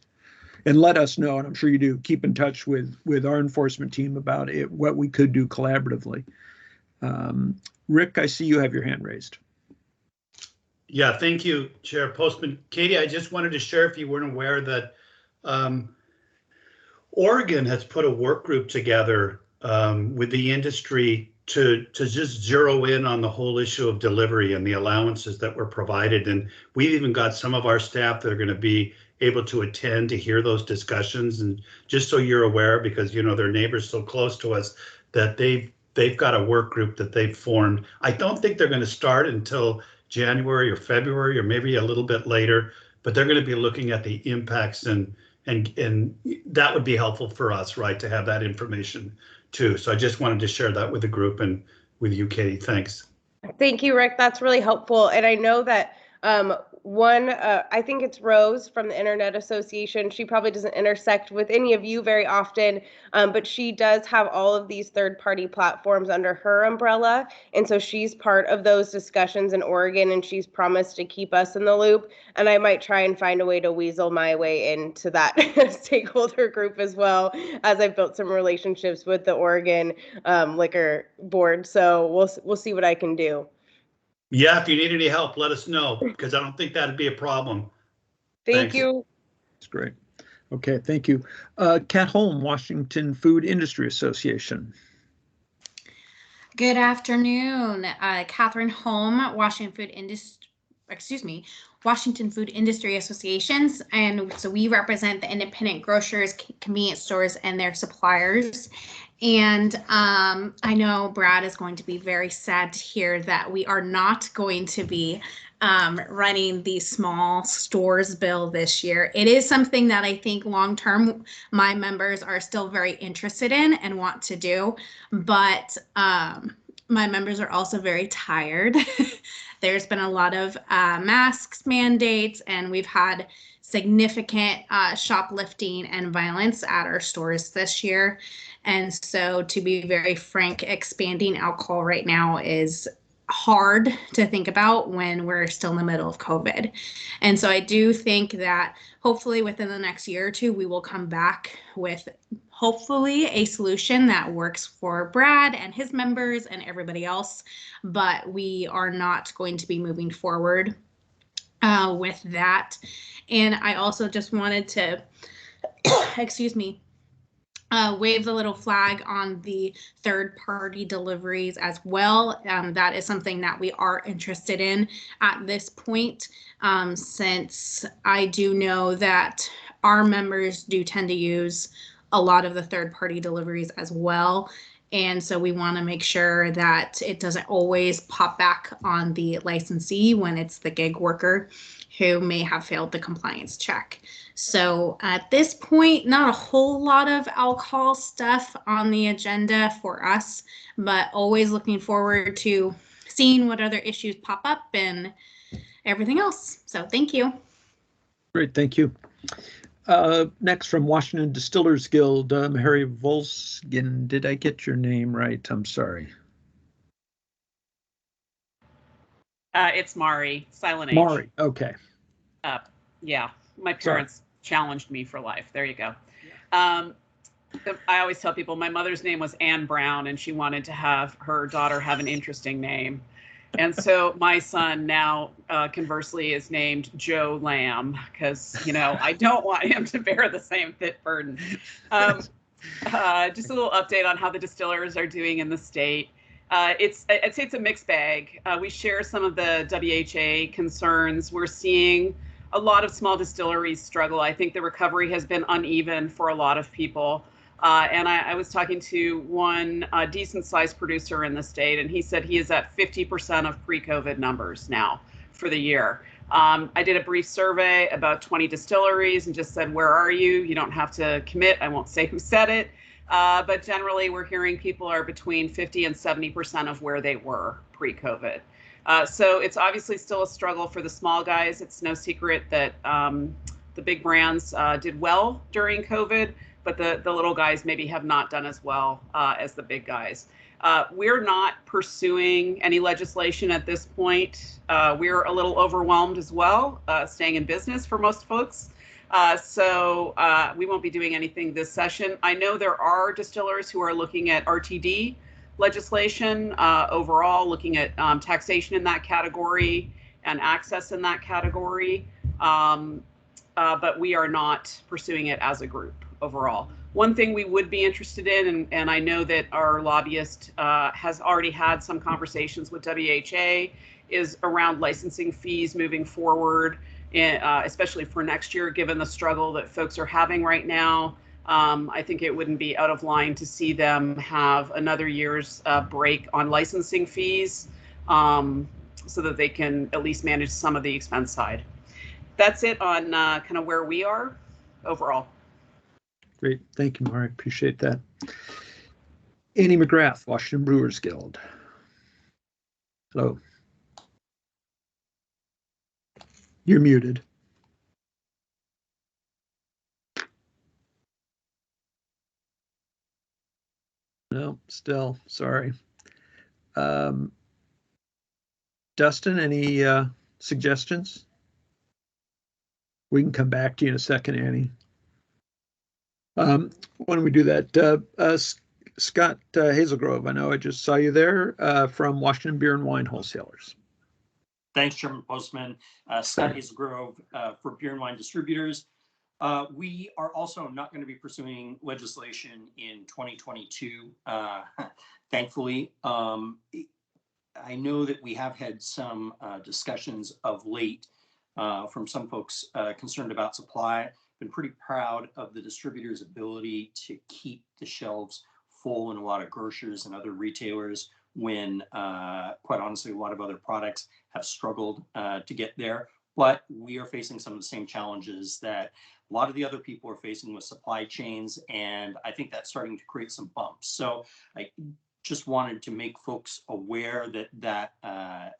And let us know, and I'm sure you do, keep in touch with our enforcement team about it, what we could do collaboratively. Rick, I see you have your hand raised. Yeah, thank you, Chair Postman. Katie, I just wanted to share, if you weren't aware, that Oregon has put a work group together with the industry to just zero in on the whole issue of delivery and the allowances that were provided. And we've even got some of our staff that are going to be able to attend to hear those discussions. And just so you're aware, because you know their neighbors so close to us, that they've got a work group that they've formed. I don't think they're going to start until January or February, or maybe a little bit later, but they're going to be looking at the impacts, and that would be helpful for us, right, to have that information too. So I just wanted to share that with the group and with you, Katie. Thanks. Thank you, Rick. That's really helpful. And I know that I think it's Rose from the Internet Association. She probably doesn't intersect with any of you very often, but she does have all of these third-party platforms under her umbrella. And so she's part of those discussions in Oregon, and she's promised to keep us in the loop. And I might try and find a way to weasel my way into that stakeholder group as well, as I've built some relationships with the Oregon Liquor Board. So we'll see what I can do. Yeah, if you need any help, let us know, because I don't think that'd be a problem. Thank you. That's great. Okay, thank you. Kat Holm, Washington Food Industry Association. Good afternoon. Catherine Holm, Washington Food Industry Associations. And so we represent the independent grocers, convenience stores, and their suppliers. And I know Brad is going to be very sad to hear that we are not going to be running the small stores bill this year. It is something that I think long term my members are still very interested in and want to do, but my members are also very tired. There's been a lot of masks mandates, and we've had significant shoplifting and violence at our stores this year. And so, to be very frank, expanding alcohol right now is hard to think about when we're still in the middle of COVID. And so I do think that hopefully within the next year or two, we will come back with hopefully a solution that works for Brad and his members and everybody else. But we are not going to be moving forward with that. And I also just wanted to, excuse me, wave the little flag on the third-party deliveries as well. That is something that we are interested in at this point, since I do know that our members do tend to use a lot of the third-party deliveries as well. And so we want to make sure that it doesn't always pop back on the licensee when it's the gig worker who may have failed the compliance check. So at this point, not a whole lot of alcohol stuff on the agenda for us, but always looking forward to seeing what other issues pop up and everything else. So thank you. Great, thank you. Next from Washington Distillers Guild, Harry Volsgin. Did I get your name right? I'm sorry. It's Mari, silent H. Mari, okay. Yeah, my parents challenged me for life. There you go. I always tell people my mother's name was Anne Brown, and she wanted to have her daughter have an interesting name. And so my son now, conversely, is named Joe Lamb because, you know, I don't want him to bear the same fit burden. Just a little update on how the distillers are doing in the state. I'd say it's a mixed bag. We share some of the WHA concerns. We're seeing a lot of small distilleries struggle. I think the recovery has been uneven for a lot of people. And I was talking to one decent sized producer in the state, and he said he is at 50% of pre-COVID numbers now for the year. I did a brief survey about 20 distilleries and just said, where are you? You don't have to commit. I won't say who said it. But generally, we're hearing people are between 50 and 70% of where they were pre-COVID. So it's obviously still a struggle for the small guys. It's no secret that the big brands did well during COVID, but the little guys maybe have not done as well as the big guys. We're not pursuing any legislation at this point. We're a little overwhelmed as well, staying in business for most folks. So we won't be doing anything this session. I know there are distillers who are looking at RTD legislation overall, looking at taxation in that category and access in that category. But we are not pursuing it as a group overall. One thing we would be interested in, and I know that our lobbyist has already had some conversations with WHA, is around licensing fees moving forward, especially for next year, given the struggle that folks are having right now. I think it wouldn't be out of line to see them have another year's break on licensing fees so that they can at least manage some of the expense side. That's it on kind of where we are overall. Great. Thank you, Mark. Appreciate that. Annie McGrath, Washington Brewers Guild. Hello. You're muted. No, still, sorry. Dustin, any suggestions? We can come back to you in a second, Annie. Why don't we do that? Scott Hazelgrove, I know I just saw you there from Washington Beer and Wine Wholesalers. Thanks, Chairman Postman. Scott Hazelgrove for Beer and Wine Distributors. We are also not going to be pursuing legislation in 2022, thankfully. I know that we have had some discussions of late from some folks concerned about supply. Been pretty proud of the distributors' ability to keep the shelves full in a lot of grocers and other retailers when, quite honestly, a lot of other products have struggled to get there. But we are facing some of the same challenges that a lot of the other people are facing with supply chains, and I think that's starting to create some bumps. So I just wanted to make folks aware that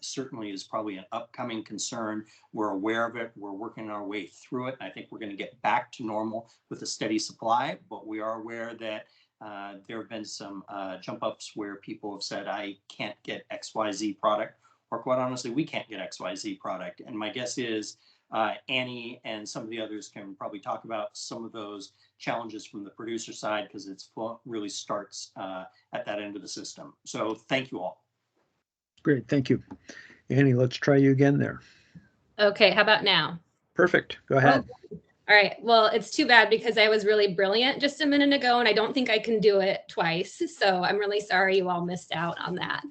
certainly is probably an upcoming concern. We're aware of it. We're working our way through it. I think we're going to get back to normal with a steady supply, but we are aware that there have been some jump ups where people have said, I can't get XYZ product, or quite honestly, we can't get XYZ product. And my guess is Annie and some of the others can probably talk about some of those challenges from the producer side, because it really starts at that end of the system. So thank you all. Great, thank you. Annie, let's try you again there. Okay, how about now? Perfect, go ahead. Oh, all right, well, it's too bad because I was really brilliant just a minute ago and I don't think I can do it twice. So I'm really sorry you all missed out on that.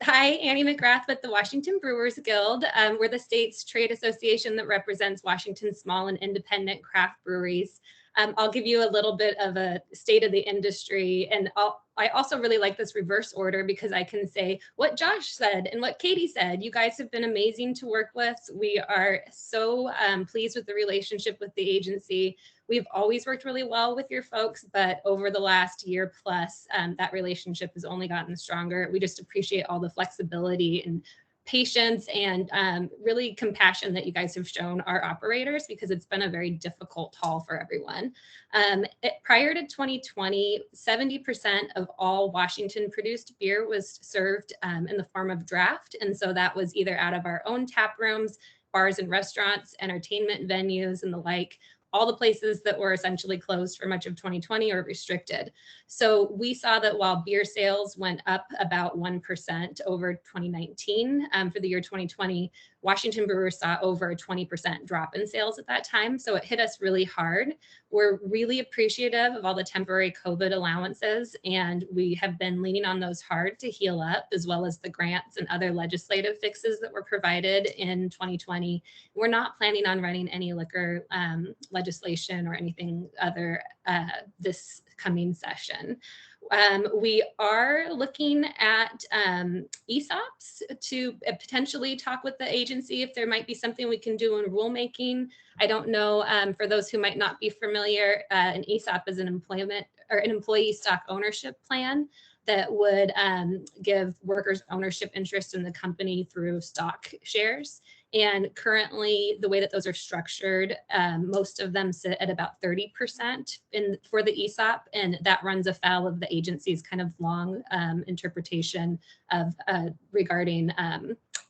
Hi, Annie McGrath with the Washington Brewers Guild. We're the state's trade association that represents Washington's small and independent craft breweries. I'll give you a little bit of a state of the industry, and I also really like this reverse order because I can say what Josh said and what Katie said. You guys have been amazing to work with. We are so pleased with the relationship with the agency. We've always worked really well with your folks, but over the last year plus, that relationship has only gotten stronger. We just appreciate all the flexibility and patience and really compassion that you guys have shown our operators, because it's been a very difficult haul for everyone. Prior to 2020, 70% of all Washington produced beer was served in the form of draft. And so that was either out of our own tap rooms, bars and restaurants, entertainment venues, and the like, all the places that were essentially closed for much of 2020 or restricted. So we saw that while beer sales went up about 1% over 2019, for the year 2020, Washington Brewers saw over a 20% drop in sales at that time. So it hit us really hard. We're really appreciative of all the temporary COVID allowances, and we have been leaning on those hard to heal up, as well as the grants and other legislative fixes that were provided in 2020. We're not planning on running any liquor legislation or anything other this coming session. We are looking at ESOPs to potentially talk with the agency if there might be something we can do in rulemaking. I don't know, for those who might not be familiar, an ESOP is an employee stock ownership plan that would give workers ownership interest in the company through stock shares. And currently, the way that those are structured, most of them sit at about 30% for the ESOP, and that runs afoul of the agency's kind of long interpretation of regarding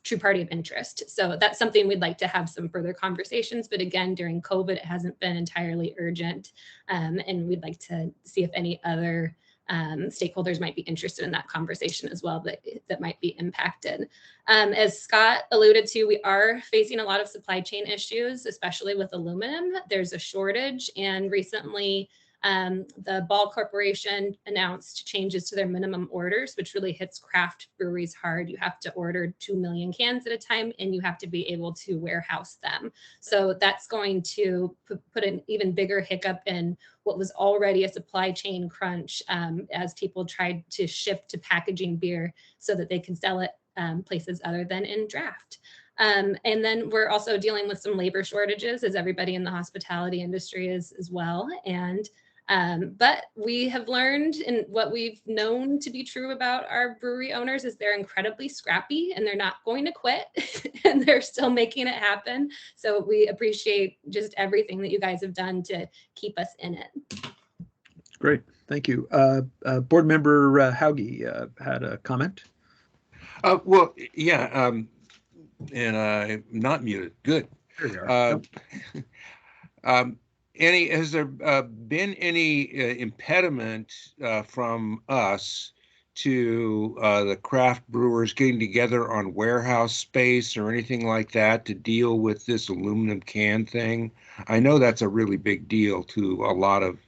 true party of interest. So that's something we'd like to have some further conversations. But again, during COVID, it hasn't been entirely urgent, and we'd like to see if any other stakeholders might be interested in that conversation as well, that might be impacted. As Scott alluded to, we are facing a lot of supply chain issues, especially with aluminum. There's a shortage, and recently the Ball Corporation announced changes to their minimum orders, which really hits craft breweries hard. You have to order 2 million cans at a time, and you have to be able to warehouse them. So that's going to put an even bigger hiccup in what was already a supply chain crunch, as people tried to shift to packaging beer so that they could sell it places other than in draft. And then we're also dealing with some labor shortages, as everybody in the hospitality industry is as well. But we have learned, and what we've known to be true about our brewery owners is they're incredibly scrappy and they're not going to quit and they're still making it happen. So we appreciate just everything that you guys have done to keep us in it. Great, thank you. Board member Hauge had a comment. Well, yeah, and I'm not muted. Good. There you are. Annie, has there been any impediment from us to the craft brewers getting together on warehouse space or anything like that to deal with this aluminum can thing? I know that's a really big deal to a lot of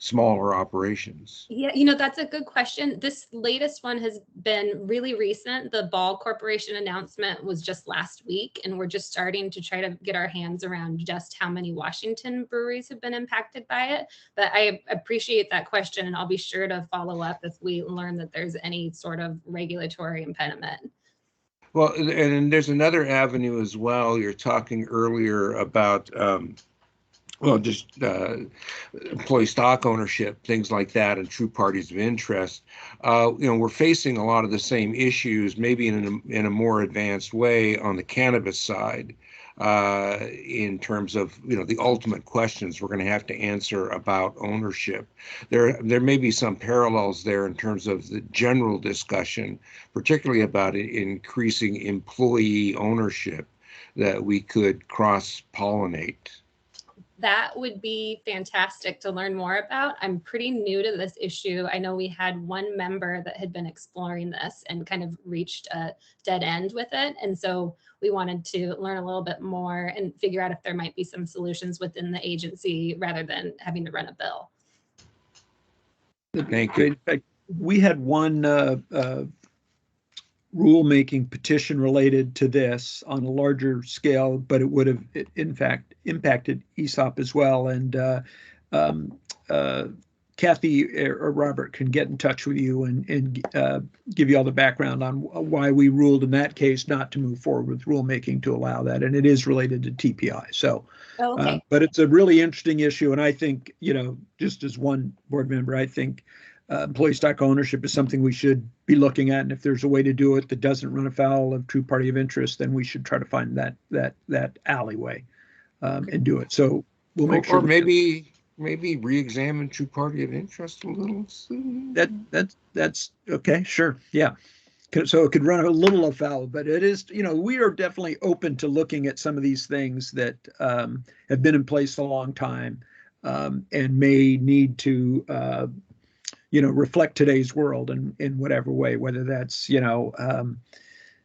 smaller operations? Yeah, that's a good question. This latest one has been really recent. The Ball Corporation announcement was just last week, and we're just starting to try to get our hands around just how many Washington breweries have been impacted by it. But I appreciate that question, and I'll be sure to follow up if we learn that there's any sort of regulatory impediment. Well, and there's another avenue as well. You're talking earlier about just employee stock ownership, things like that, and true parties of interest. We're facing a lot of the same issues, maybe in a more advanced way on the cannabis side, in terms of the ultimate questions we're going to have to answer about ownership. There may be some parallels there in terms of the general discussion, particularly about increasing employee ownership, that we could cross-pollinate. That would be fantastic to learn more about. I'm pretty new to this issue. I know we had one member that had been exploring this and kind of reached a dead end with it. And so we wanted to learn a little bit more and figure out if there might be some solutions within the agency rather than having to run a bill. Thank you. In fact, we had one rulemaking petition related to this on a larger scale, but it would have, in fact, impacted ESOP as well. And Kathy or Robert can get in touch with you and give you all the background on why we ruled in that case not to move forward with rulemaking to allow that. And it is related to TPI. So, but it's a really interesting issue. And I think, just as one board member, I think employee stock ownership is something we should be looking at, and if there's a way to do it that doesn't run afoul of true party of interest, then we should try to find that alleyway and do it. So we'll make sure. Or maybe re-examine true party of interest a little. That's okay. Sure, yeah. So it could run a little afoul, but it is. We are definitely open to looking at some of these things that have been in place a long time and may need to. Reflect today's world in whatever way, whether that's,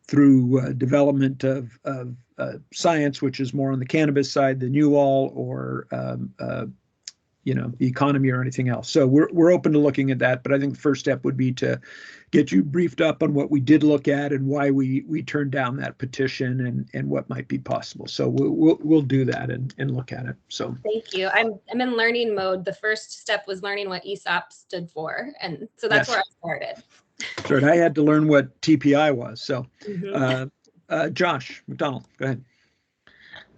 through development of science, which is more on the cannabis side than you all, or, the economy or anything else. So we're open to looking at that. But I think the first step would be to get you briefed up on what we did look at and why we turned down that petition and what might be possible. So we'll do that and look at it. So thank you. I'm in learning mode. The first step was learning what ESOP stood for, and so that's where I started. Sure. And I had to learn what TPI was. So Josh McDonald, go ahead.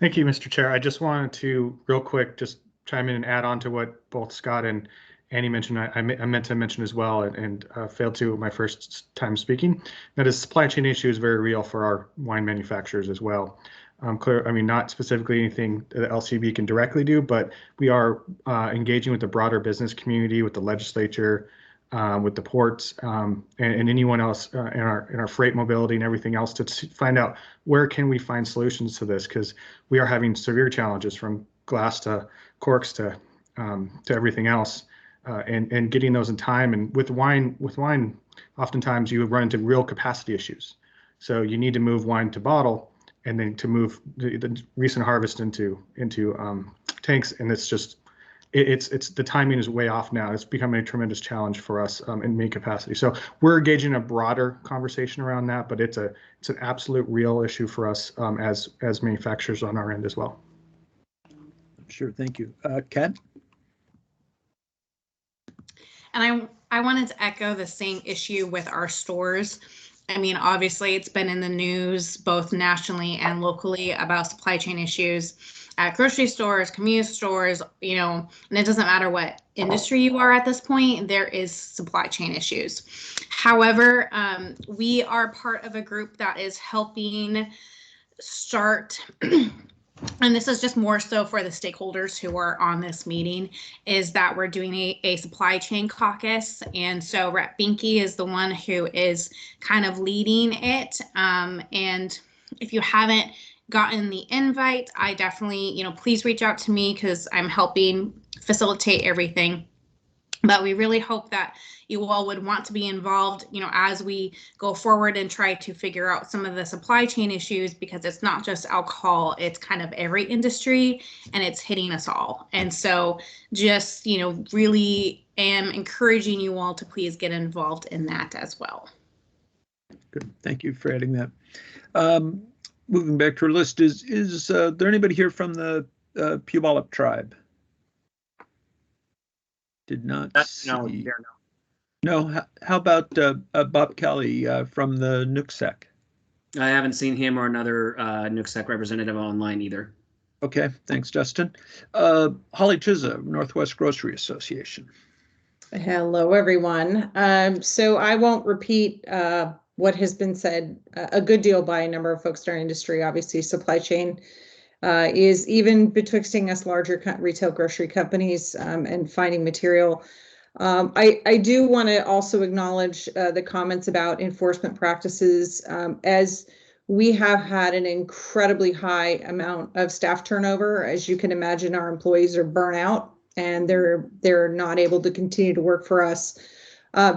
Thank you, Mr. Chair. I just wanted to real quick just chime in and add on to what both Scott and Annie mentioned. I meant to mention as well and failed to my first time speaking. That is, supply chain issue is very real for our wine manufacturers as well. Not specifically anything that LCB can directly do, but we are engaging with the broader business community, with the legislature, with the ports, and anyone else in our freight mobility and everything else to find out where can we find solutions to this, because we are having severe challenges from glass to corks to everything else, and getting those in time. And with wine, oftentimes you run into real capacity issues. So you need to move wine to bottle, and then to move the recent harvest into tanks, and it's just the timing is way off now. It's becoming a tremendous challenge for us in main capacity. So we're engaging a broader conversation around that, but it's an absolute real issue for us as manufacturers on our end as well. Sure, thank you. Kat? And I wanted to echo the same issue with our stores. Obviously, it's been in the news both nationally and locally about supply chain issues at grocery stores, convenience stores, and it doesn't matter what industry you are at this point, there is supply chain issues. However, we are part of a group that is helping start and this is just more so for the stakeholders who are on this meeting, is that we're doing a supply chain caucus. And so Rep Binky is the one who is kind of leading it. And if you haven't gotten the invite, I definitely, please reach out to me because I'm helping facilitate everything. But we really hope that you all would want to be involved, as we go forward and try to figure out some of the supply chain issues, because it's not just alcohol, it's kind of every industry and it's hitting us all. And so just, really am encouraging you all to please get involved in that as well. Good. Thank you for adding that. Moving back to our list, is there anybody here from the Puyallup tribe? Did not see. No. How about Bob Kelly from the Nooksec? I haven't seen him or another Nooksec representative online either. Okay, thanks, Justin. Holly Chizza, Northwest Grocery Association. Hello, everyone. So I won't repeat what has been said a good deal by a number of folks in our industry. Obviously, supply chain is even betwixting us larger retail grocery companies and finding material. I do want to also acknowledge the comments about enforcement practices, as we have had an incredibly high amount of staff turnover. As you can imagine, our employees are burnt out and they're not able to continue to work for us.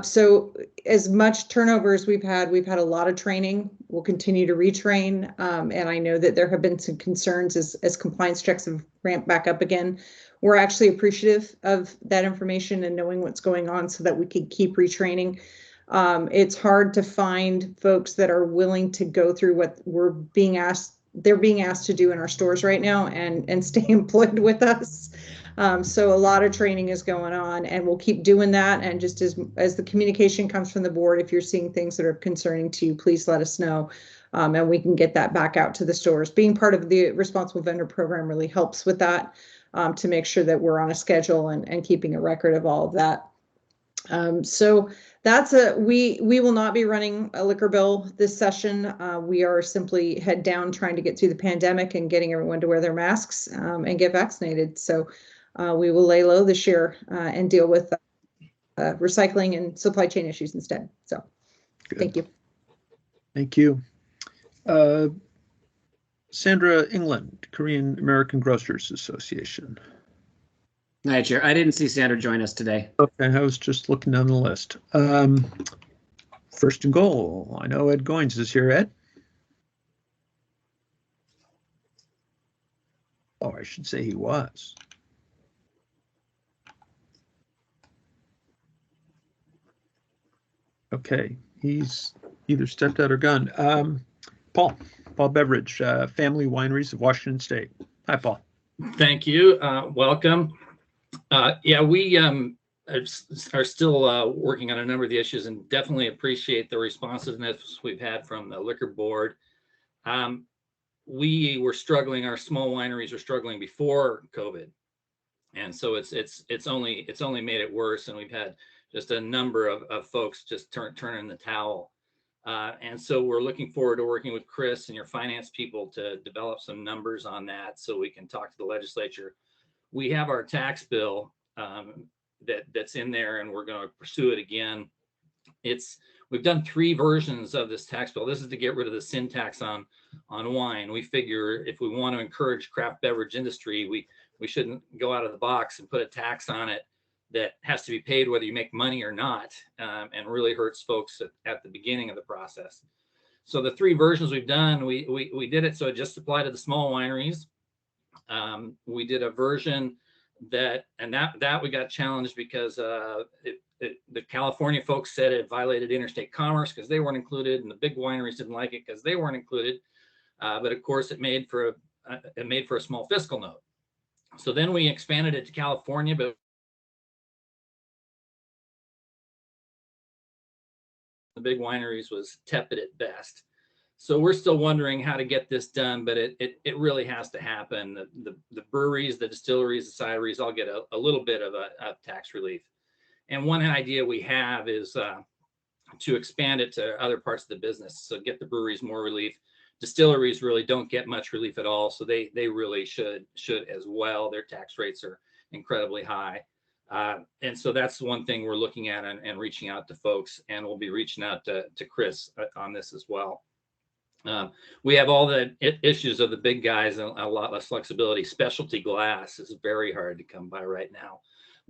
So as much turnover as we've had a lot of training. We'll continue to retrain. And I know that there have been some concerns as compliance checks have ramped back up again. We're actually appreciative of that information and knowing what's going on so that we can keep retraining. It's hard to find folks that are willing to go through what they're being asked to do in our stores right now and stay employed with us. So a lot of training is going on, and we'll keep doing that. And just as the communication comes from the board, if you're seeing things that are concerning to you, please let us know, and we can get that back out to the stores. Being part of the responsible vendor program really helps with that, to make sure that we're on a schedule and keeping a record of all of that. So that's we will not be running a liquor bill this session. We are simply head down trying to get through the pandemic and getting everyone to wear their masks and get vaccinated. So we will lay low this year and deal with recycling and supply chain issues instead. So good. Thank you. Thank you. Sandra England, Korean American Grocers Association. Hi, Chair. I didn't see Sandra join us today. Okay, I was just looking down the list. First and goal. I know Ed Goins is here. Ed? Oh, I should say he was. Okay, he's either stepped out or gone. Paul Beveridge, Family Wineries of Washington State. Hi, Paul. Thank you. Welcome. Yeah, we are still working on a number of the issues and definitely appreciate the responsiveness we've had from the liquor board. We were struggling, our small wineries were struggling before COVID. And so it's only made it worse. And we've had just a number of folks just turn in the towel. And so we're looking forward to working with Chris and your finance people to develop some numbers on that so we can talk to the legislature. We have our tax bill that's in there, and we're going to pursue it again. We've done 3 versions of this tax bill. This is to get rid of the sin tax on wine. We figure if we want to encourage craft beverage industry, we shouldn't go out of the box and put a tax on it that has to be paid whether you make money or not, and really hurts folks at the beginning of the process. So the 3 versions we've done, we did it so it just applied to the small wineries. We did a version that we got challenged because the California folks said it violated interstate commerce because they weren't included, and the big wineries didn't like it because they weren't included. But of course, it made for a small fiscal note. So then we expanded it to California, but the big wineries was tepid at best. So we're still wondering how to get this done, but it really has to happen. The breweries, the distilleries, the cideries all get a little bit of a tax relief. And one idea we have is to expand it to other parts of the business. So get the breweries more relief. Distilleries really don't get much relief at all. So they really should as well. Their tax rates are incredibly high. And so that's one thing we're looking at and reaching out to folks, and we'll be reaching out to Chris on this as well. We have all the issues of the big guys and a lot less flexibility. Specialty glass is very hard to come by right now.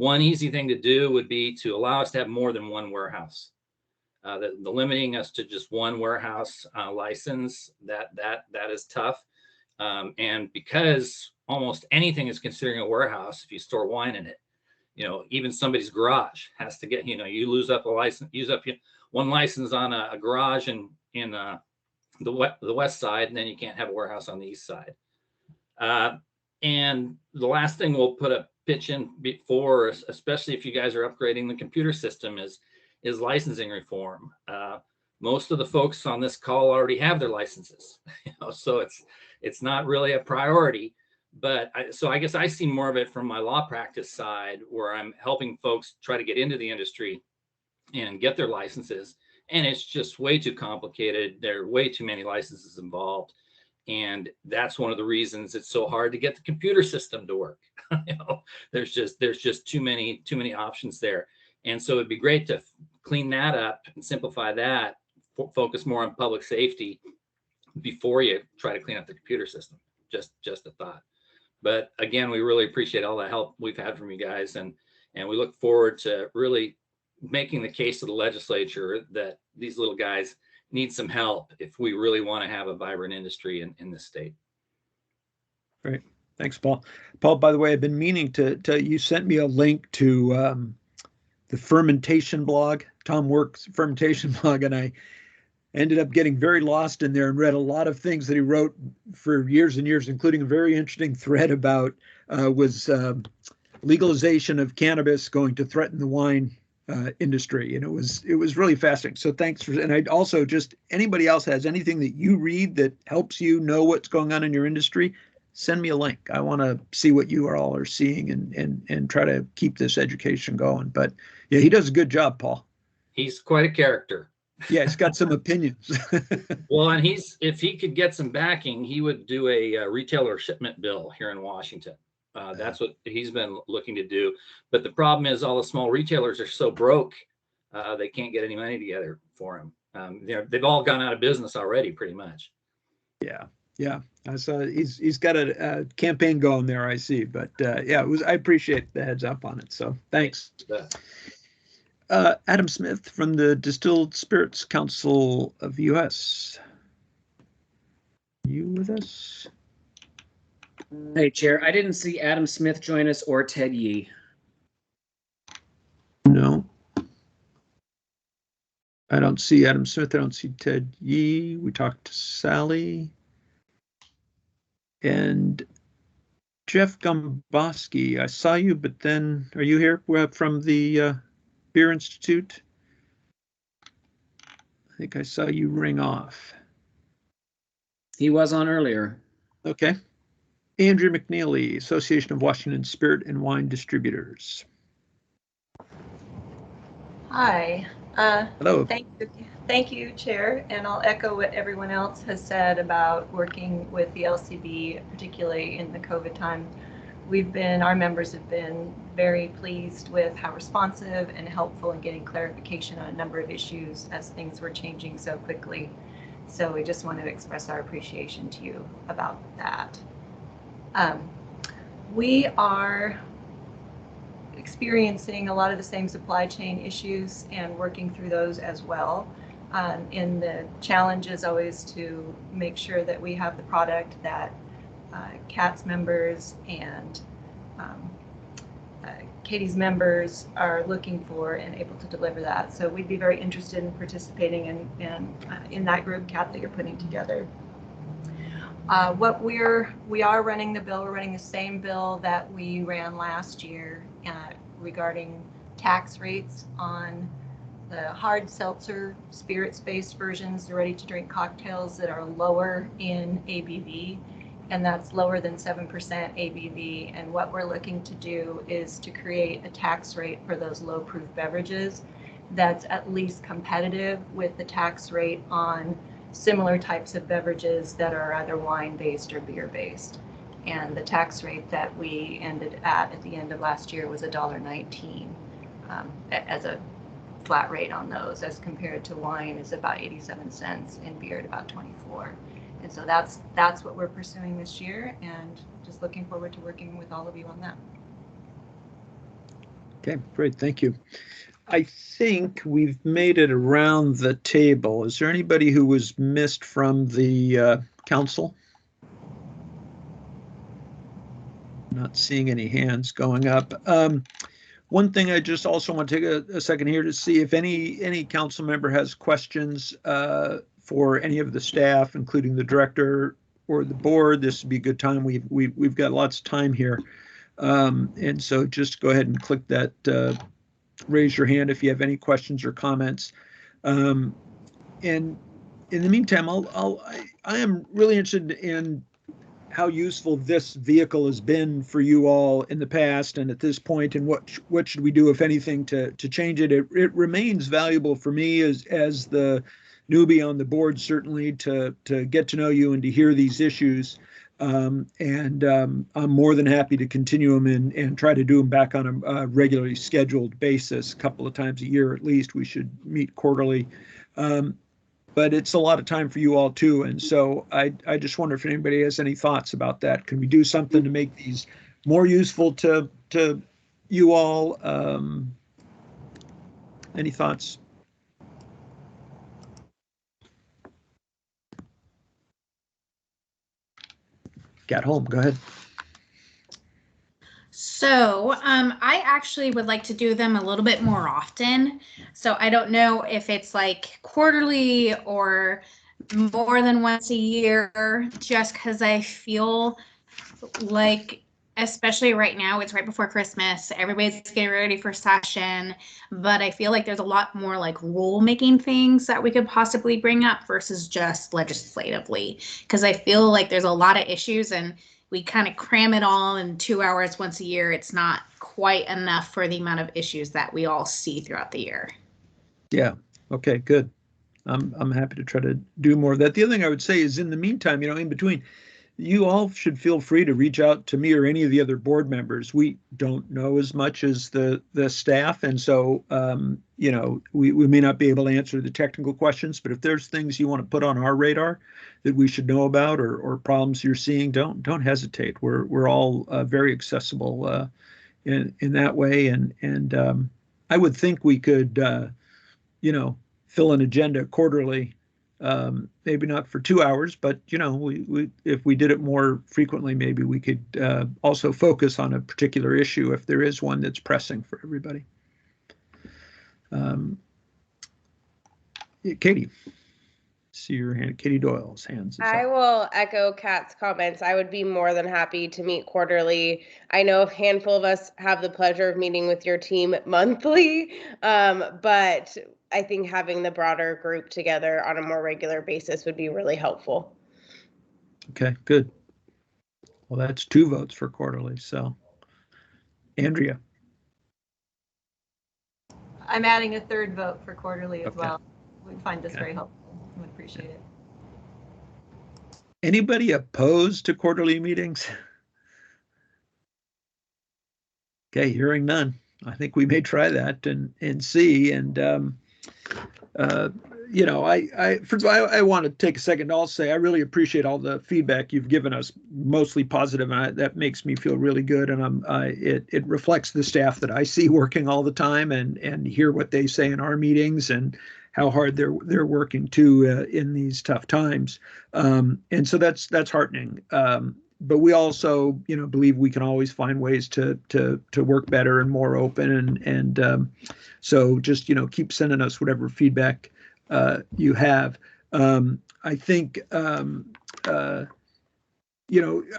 One easy thing to do would be to allow us to have more than one warehouse. The limiting us to just one warehouse license, that is tough. And because almost anything is considering a warehouse if you store wine in it, even somebody's garage has to get, you use up one license on a garage in the west side, and then you can't have a warehouse on the east side. And the last thing we'll put a pitch in before, especially if you guys are upgrading the computer system, is licensing reform. Most of the folks on this call already have their licenses, so it's not really a priority. But I guess I see more of it from my law practice side, where I'm helping folks try to get into the industry and get their licenses. And it's just way too complicated. There are way too many licenses involved. And that's one of the reasons it's so hard to get the computer system to work. There's just too many options there. And so it'd be great to clean that up and simplify that, focus more on public safety before you try to clean up the computer system. Just a thought. But again, we really appreciate all the help we've had from you guys, and we look forward to really making the case to the legislature that these little guys need some help if we really want to have a vibrant industry in this state. Great. Thanks, Paul. Paul, by the way, I've been meaning to you sent me a link to the fermentation blog, Tom Work's fermentation blog, and I ended up getting very lost in there and read a lot of things that he wrote for years and years, including a very interesting thread about legalization of cannabis going to threaten the wine industry. And it was really fascinating. So thanks for, and I'd also just, anybody else has anything that you read that helps you know what's going on in your industry, send me a link. I want to see what you all are seeing and try to keep this education going. But yeah, he does a good job, Paul. He's quite a character. Yeah, he's got some opinions. Well, and if he could get some backing, he would do a retailer shipment bill here in Washington. That's what he's been looking to do. But the problem is all the small retailers are so broke, they can't get any money together for him. They've all gone out of business already, pretty much. Yeah. So he's got a campaign going there, I see. But yeah, I appreciate the heads up on it. So thanks. Adam Smith from the Distilled Spirits Council of the U.S. You with us? Hey, Chair. I didn't see Adam Smith join us or Ted Yee. No. I don't see Adam Smith. I don't see Ted Yee. We talked to Sally. And Jeff Gomboski. I saw you, but then are you here from the Beer Institute? I think I saw you ring off. He was on earlier. Okay. Andrew McNeely, Association of Washington Spirit and Wine Distributors. Hi. Hello. Thank you, Chair. And I'll echo what everyone else has said about working with the LCB, particularly in the COVID time. Our members have been very pleased with how responsive and helpful in getting clarification on a number of issues as things were changing so quickly. So we just want to express our appreciation to you about that. We are experiencing a lot of the same supply chain issues and working through those as well. And the challenge is always to make sure that we have the product that CAT's members and Katie's members are looking for and able to deliver that. So we'd be very interested in participating in that group, CAT, that you're putting together. We are running the bill. We're running the same bill that we ran last year regarding tax rates on the hard seltzer spirits-based versions, the ready-to-drink cocktails that are lower in ABV, and that's lower than 7% ABV. And what we're looking to do is to create a tax rate for those low-proof beverages that's at least competitive with the tax rate on similar types of beverages that are either wine-based or beer-based. And the tax rate that we ended at the end of last year was $1.19 as a flat rate on those, as compared to wine is about 87 cents and beer at about 24. And so that's what we're pursuing this year, and just looking forward to working with all of you on that. Okay, great, thank you. I think we've made it around the table. Is there anybody who was missed from the council? Not seeing any hands going up. One thing I just also want to take a second here to see if any council member has questions for any of the staff, including the director or the board. This would be a good time. We've got lots of time here. And so just go ahead and click that raise your hand if you have any questions or comments. And in the meantime, I am really interested in how useful this vehicle has been for you all in the past and at this point, and what should we do, if anything, to change it. It remains valuable for me as the newbie on the board, certainly to get to know you and to hear these issues. I'm more than happy to continue them and try to do them back on a regularly scheduled basis, a couple of times a year at least. We should meet quarterly. But it's a lot of time for you all too. And so I just wonder if anybody has any thoughts about that. Can we do something to make these more useful to you all? Any thoughts? Got home, go ahead. So I actually would like to do them a little bit more often. So I don't know if it's like quarterly or more than once a year, just because I feel like, especially right now, it's right before Christmas, everybody's getting ready for session, but I feel like there's a lot more like rule making things that we could possibly bring up versus just legislatively, because I feel like there's a lot of issues and we kind of cram it all in 2 hours once a year. It's not quite enough for the amount of issues that we all see throughout the year. Yeah, okay, good. I'm happy to try to do more of that. The other thing I would say is, in the meantime, in between, you all should feel free to reach out to me or any of the other board members. We don't know as much as the staff, and so we may not be able to answer the technical questions, but if there's things you want to put on our radar that we should know about, or problems you're seeing, don't hesitate. We're all very accessible in that way, and I would think we could fill an agenda quarterly. Maybe not for 2 hours, but we if we did it more frequently, maybe we could also focus on a particular issue if there is one that's pressing for everybody. Katie, see your hand. Katie Doyle's hands. I will echo Kat's comments. I would be more than happy to meet quarterly. I know a handful of us have the pleasure of meeting with your team monthly, but I think having the broader group together on a more regular basis would be really helpful. Okay, good. Well, that's 2 votes for quarterly. So, Andrea. I'm adding a 3rd vote for quarterly as Okay. well. We find this very helpful. We appreciate it. Anybody opposed to quarterly meetings? Okay, hearing none. I think we may try that and see. And first of all, I want to take a second to also say I really appreciate all the feedback you've given us, mostly positive, and that makes me feel really good. And it reflects the staff that I see working all the time and hear what they say in our meetings and how hard they're working too in these tough times. And so that's heartening. But we also, believe we can always find ways to work better and more open. And so just, keep sending us whatever feedback you have. I think, I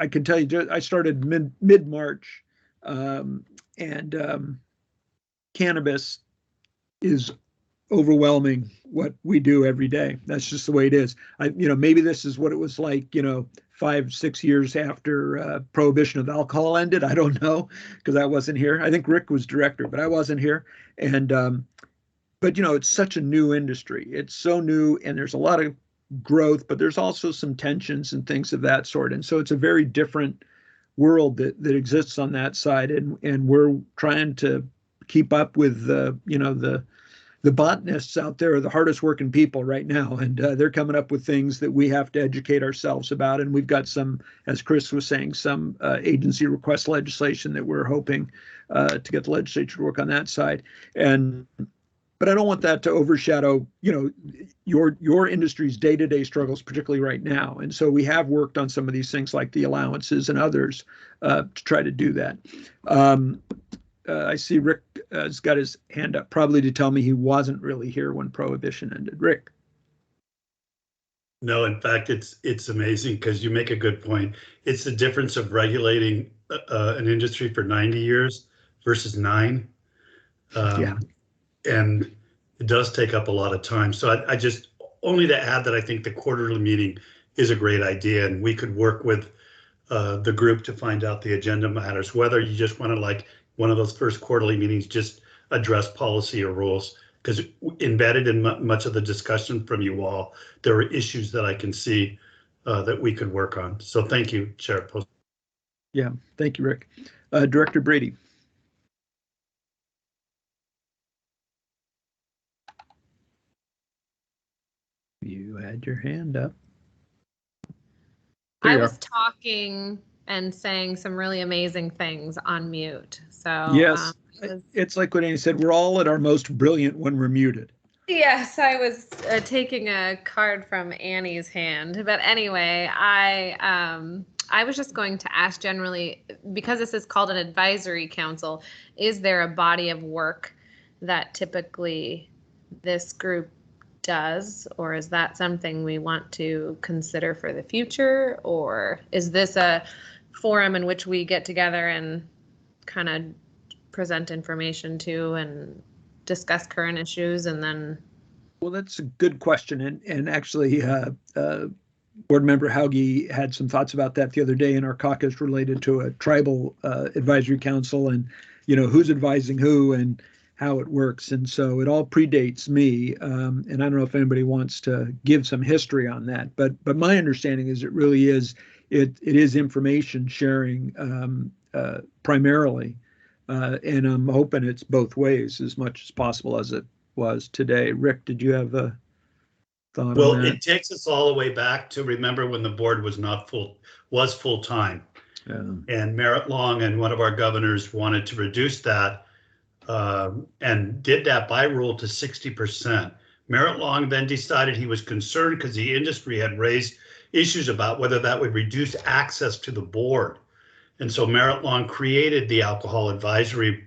can tell you, I started mid-March, and cannabis is overwhelming what we do every day. That's just the way it is. Maybe this is what it was like, 5-6 years after prohibition of alcohol ended. I don't know, because I wasn't here. I think Rick was director, but I wasn't here. And but it's such a new industry. It's so new, and there's a lot of growth, but there's also some tensions and things of that sort. And so it's a very different world that exists on that side, and we're trying to keep up with the the botanists out there are the hardest working people right now, and they're coming up with things that we have to educate ourselves about. And we've got some, as Chris was saying, some agency request legislation that we're hoping to get the legislature to work on that side. But I don't want that to overshadow, your industry's day-to-day struggles, particularly right now. And so we have worked on some of these things like the allowances and others to try to do that. I see Rick has got his hand up, probably to tell me he wasn't really here when prohibition ended. Rick. No, in fact, it's amazing because you make a good point. It's the difference of regulating an industry for 90 years versus 9. Yeah. And it does take up a lot of time. So I just, only to add that I think the quarterly meeting is a great idea, and we could work with the group to find out the agenda matters, whether you just want to, like one of those first quarterly meetings, just address policy or rules, because embedded in much of the discussion from you all, there are issues that I can see that we could work on. So thank you, Chair Post. Yeah, thank you, Rick. Director Brady. You had your hand up. I was talking and saying some really amazing things on mute. So yes, it's like what Annie said, we're all at our most brilliant when we're muted. Yes, I was taking a card from Annie's hand. But anyway, I was just going to ask generally, because this is called an advisory council, is there a body of work that typically this group does, or is that something we want to consider for the future? Or is this a forum in which we get together and kind of present information to and discuss current issues and then? Well, that's a good question. And actually, Board Member Hauge had some thoughts about that the other day in our caucus related to a tribal advisory council and, who's advising who and how it works. And so it all predates me. And I don't know if anybody wants to give some history on that, but my understanding is it really is, it is information sharing primarily. And I'm hoping it's both ways as much as possible as it was today. Rick, did you have a thought Well, on that? it takes us all the way back to remember when the board was full time. Yeah. And Merritt Long and one of our governors wanted to reduce that and did that by rule to 60%. Merritt Long then decided he was concerned because the industry had raised issues about whether that would reduce access to the board. And so Merritt Long created the Alcohol Advisory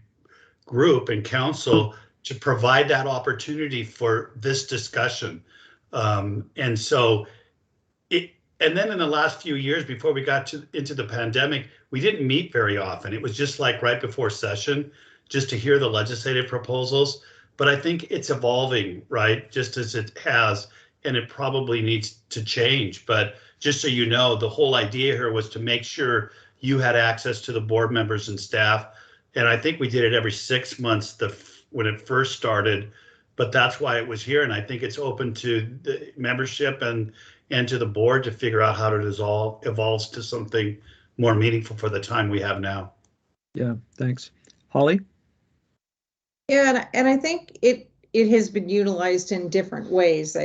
Group and Council to provide that opportunity for this discussion. And so and then in the last few years before we got into the pandemic, we didn't meet very often. It was just like right before session, just to hear the legislative proposals. But I think it's evolving, right? Just as it has, and it probably needs to change. But just so you know, the whole idea here was to make sure you had access to the board members and staff. And I think we did it every 6 months when it first started, but that's why it was here. And I think it's open to the membership and to the board to figure out how it evolves to something more meaningful for the time we have now. Yeah, thanks. Holly? Yeah, and I think it has been utilized in different ways.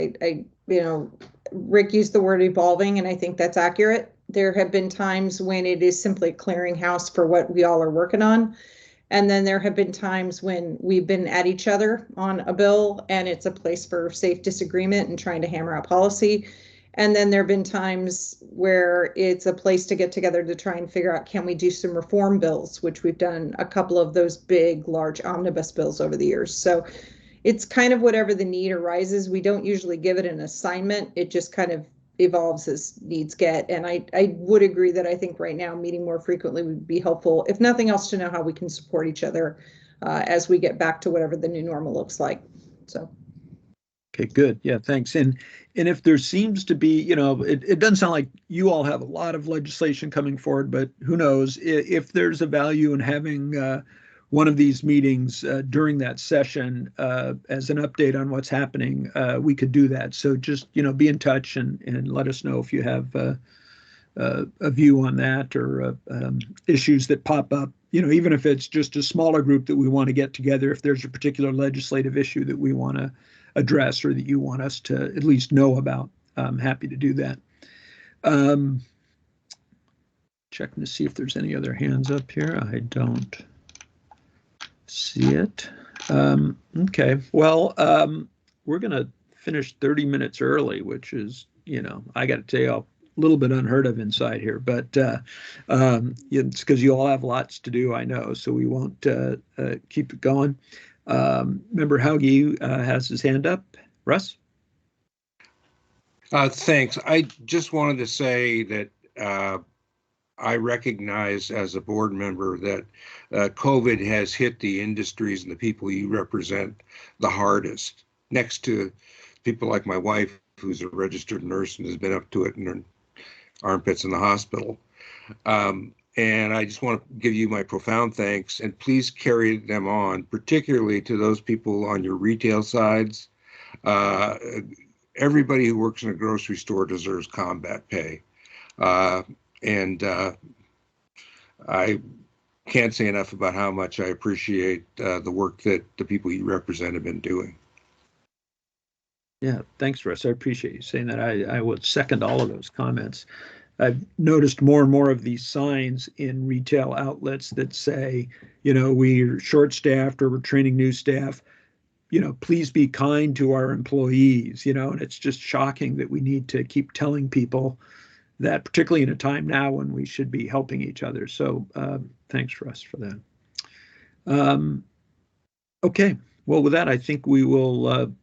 Rick used the word evolving, and I think that's accurate. There have been times when it is simply a clearinghouse for what we all are working on. And then there have been times when we've been at each other on a bill and it's a place for safe disagreement and trying to hammer out policy. And then there have been times where it's a place to get together to try and figure out, can we do some reform bills, which we've done a couple of those big, large omnibus bills over the years. So it's kind of whatever the need arises. We don't usually give it an assignment. It just kind of evolves as needs get. And I would agree that I think right now meeting more frequently would be helpful, if nothing else, to know how we can support each other as we get back to whatever the new normal looks like. So. Okay, good. Yeah, thanks. And if there seems to be, it doesn't sound like you all have a lot of legislation coming forward, but who knows if there's a value in having one of these meetings during that session as an update on what's happening, we could do that. So just, be in touch and let us know if you have a view on that or issues that pop up even if it's just a smaller group that we want to get together, if there's a particular legislative issue that we want to address or that you want us to at least know about, I'm happy to do that. Checking to see if there's any other hands up here. I don't see it. Okay, well, we're going to finish 30 minutes early, which is, I got to tell you, a little bit unheard of inside here, but it's because you all have lots to do, I know, so we won't keep it going. Member Hauge has his hand up. Russ? Thanks. I just wanted to say that I recognize as a board member that COVID has hit the industries and the people you represent the hardest, next to people like my wife, who's a registered nurse and has been up to it in her armpits in the hospital. And I just want to give you my profound thanks, and please carry them on, particularly to those people on your retail sides. Everybody who works in a grocery store deserves combat pay. And I can't say enough about how much I appreciate the work that the people you represent have been doing. Yeah, thanks, Russ. I appreciate you saying that. I would second all of those comments. I've noticed more and more of these signs in retail outlets that say, we're short-staffed or we're training new staff. Please be kind to our employees, and it's just shocking that we need to keep telling people that, particularly in a time now when we should be helping each other. So thanks, Russ, for that. Okay, well, with that, I think we will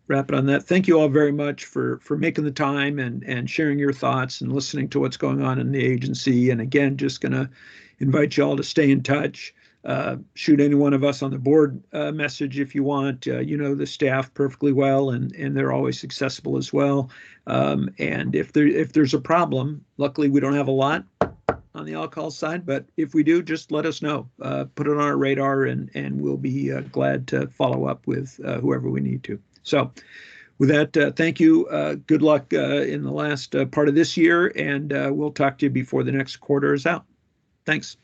wrap it on that. Thank you all very much for making the time and sharing your thoughts and listening to what's going on in the agency. And again, just going to invite you all to stay in touch. Shoot any one of us on the board message if you want. The staff perfectly well, and they're always accessible as well. And if there's a problem, luckily we don't have a lot on the alcohol side, but if we do, just let us know. Put it on our radar, and we'll be glad to follow up with whoever we need to. So with that, thank you. Good luck in the last part of this year, and we'll talk to you before the next quarter is out. Thanks.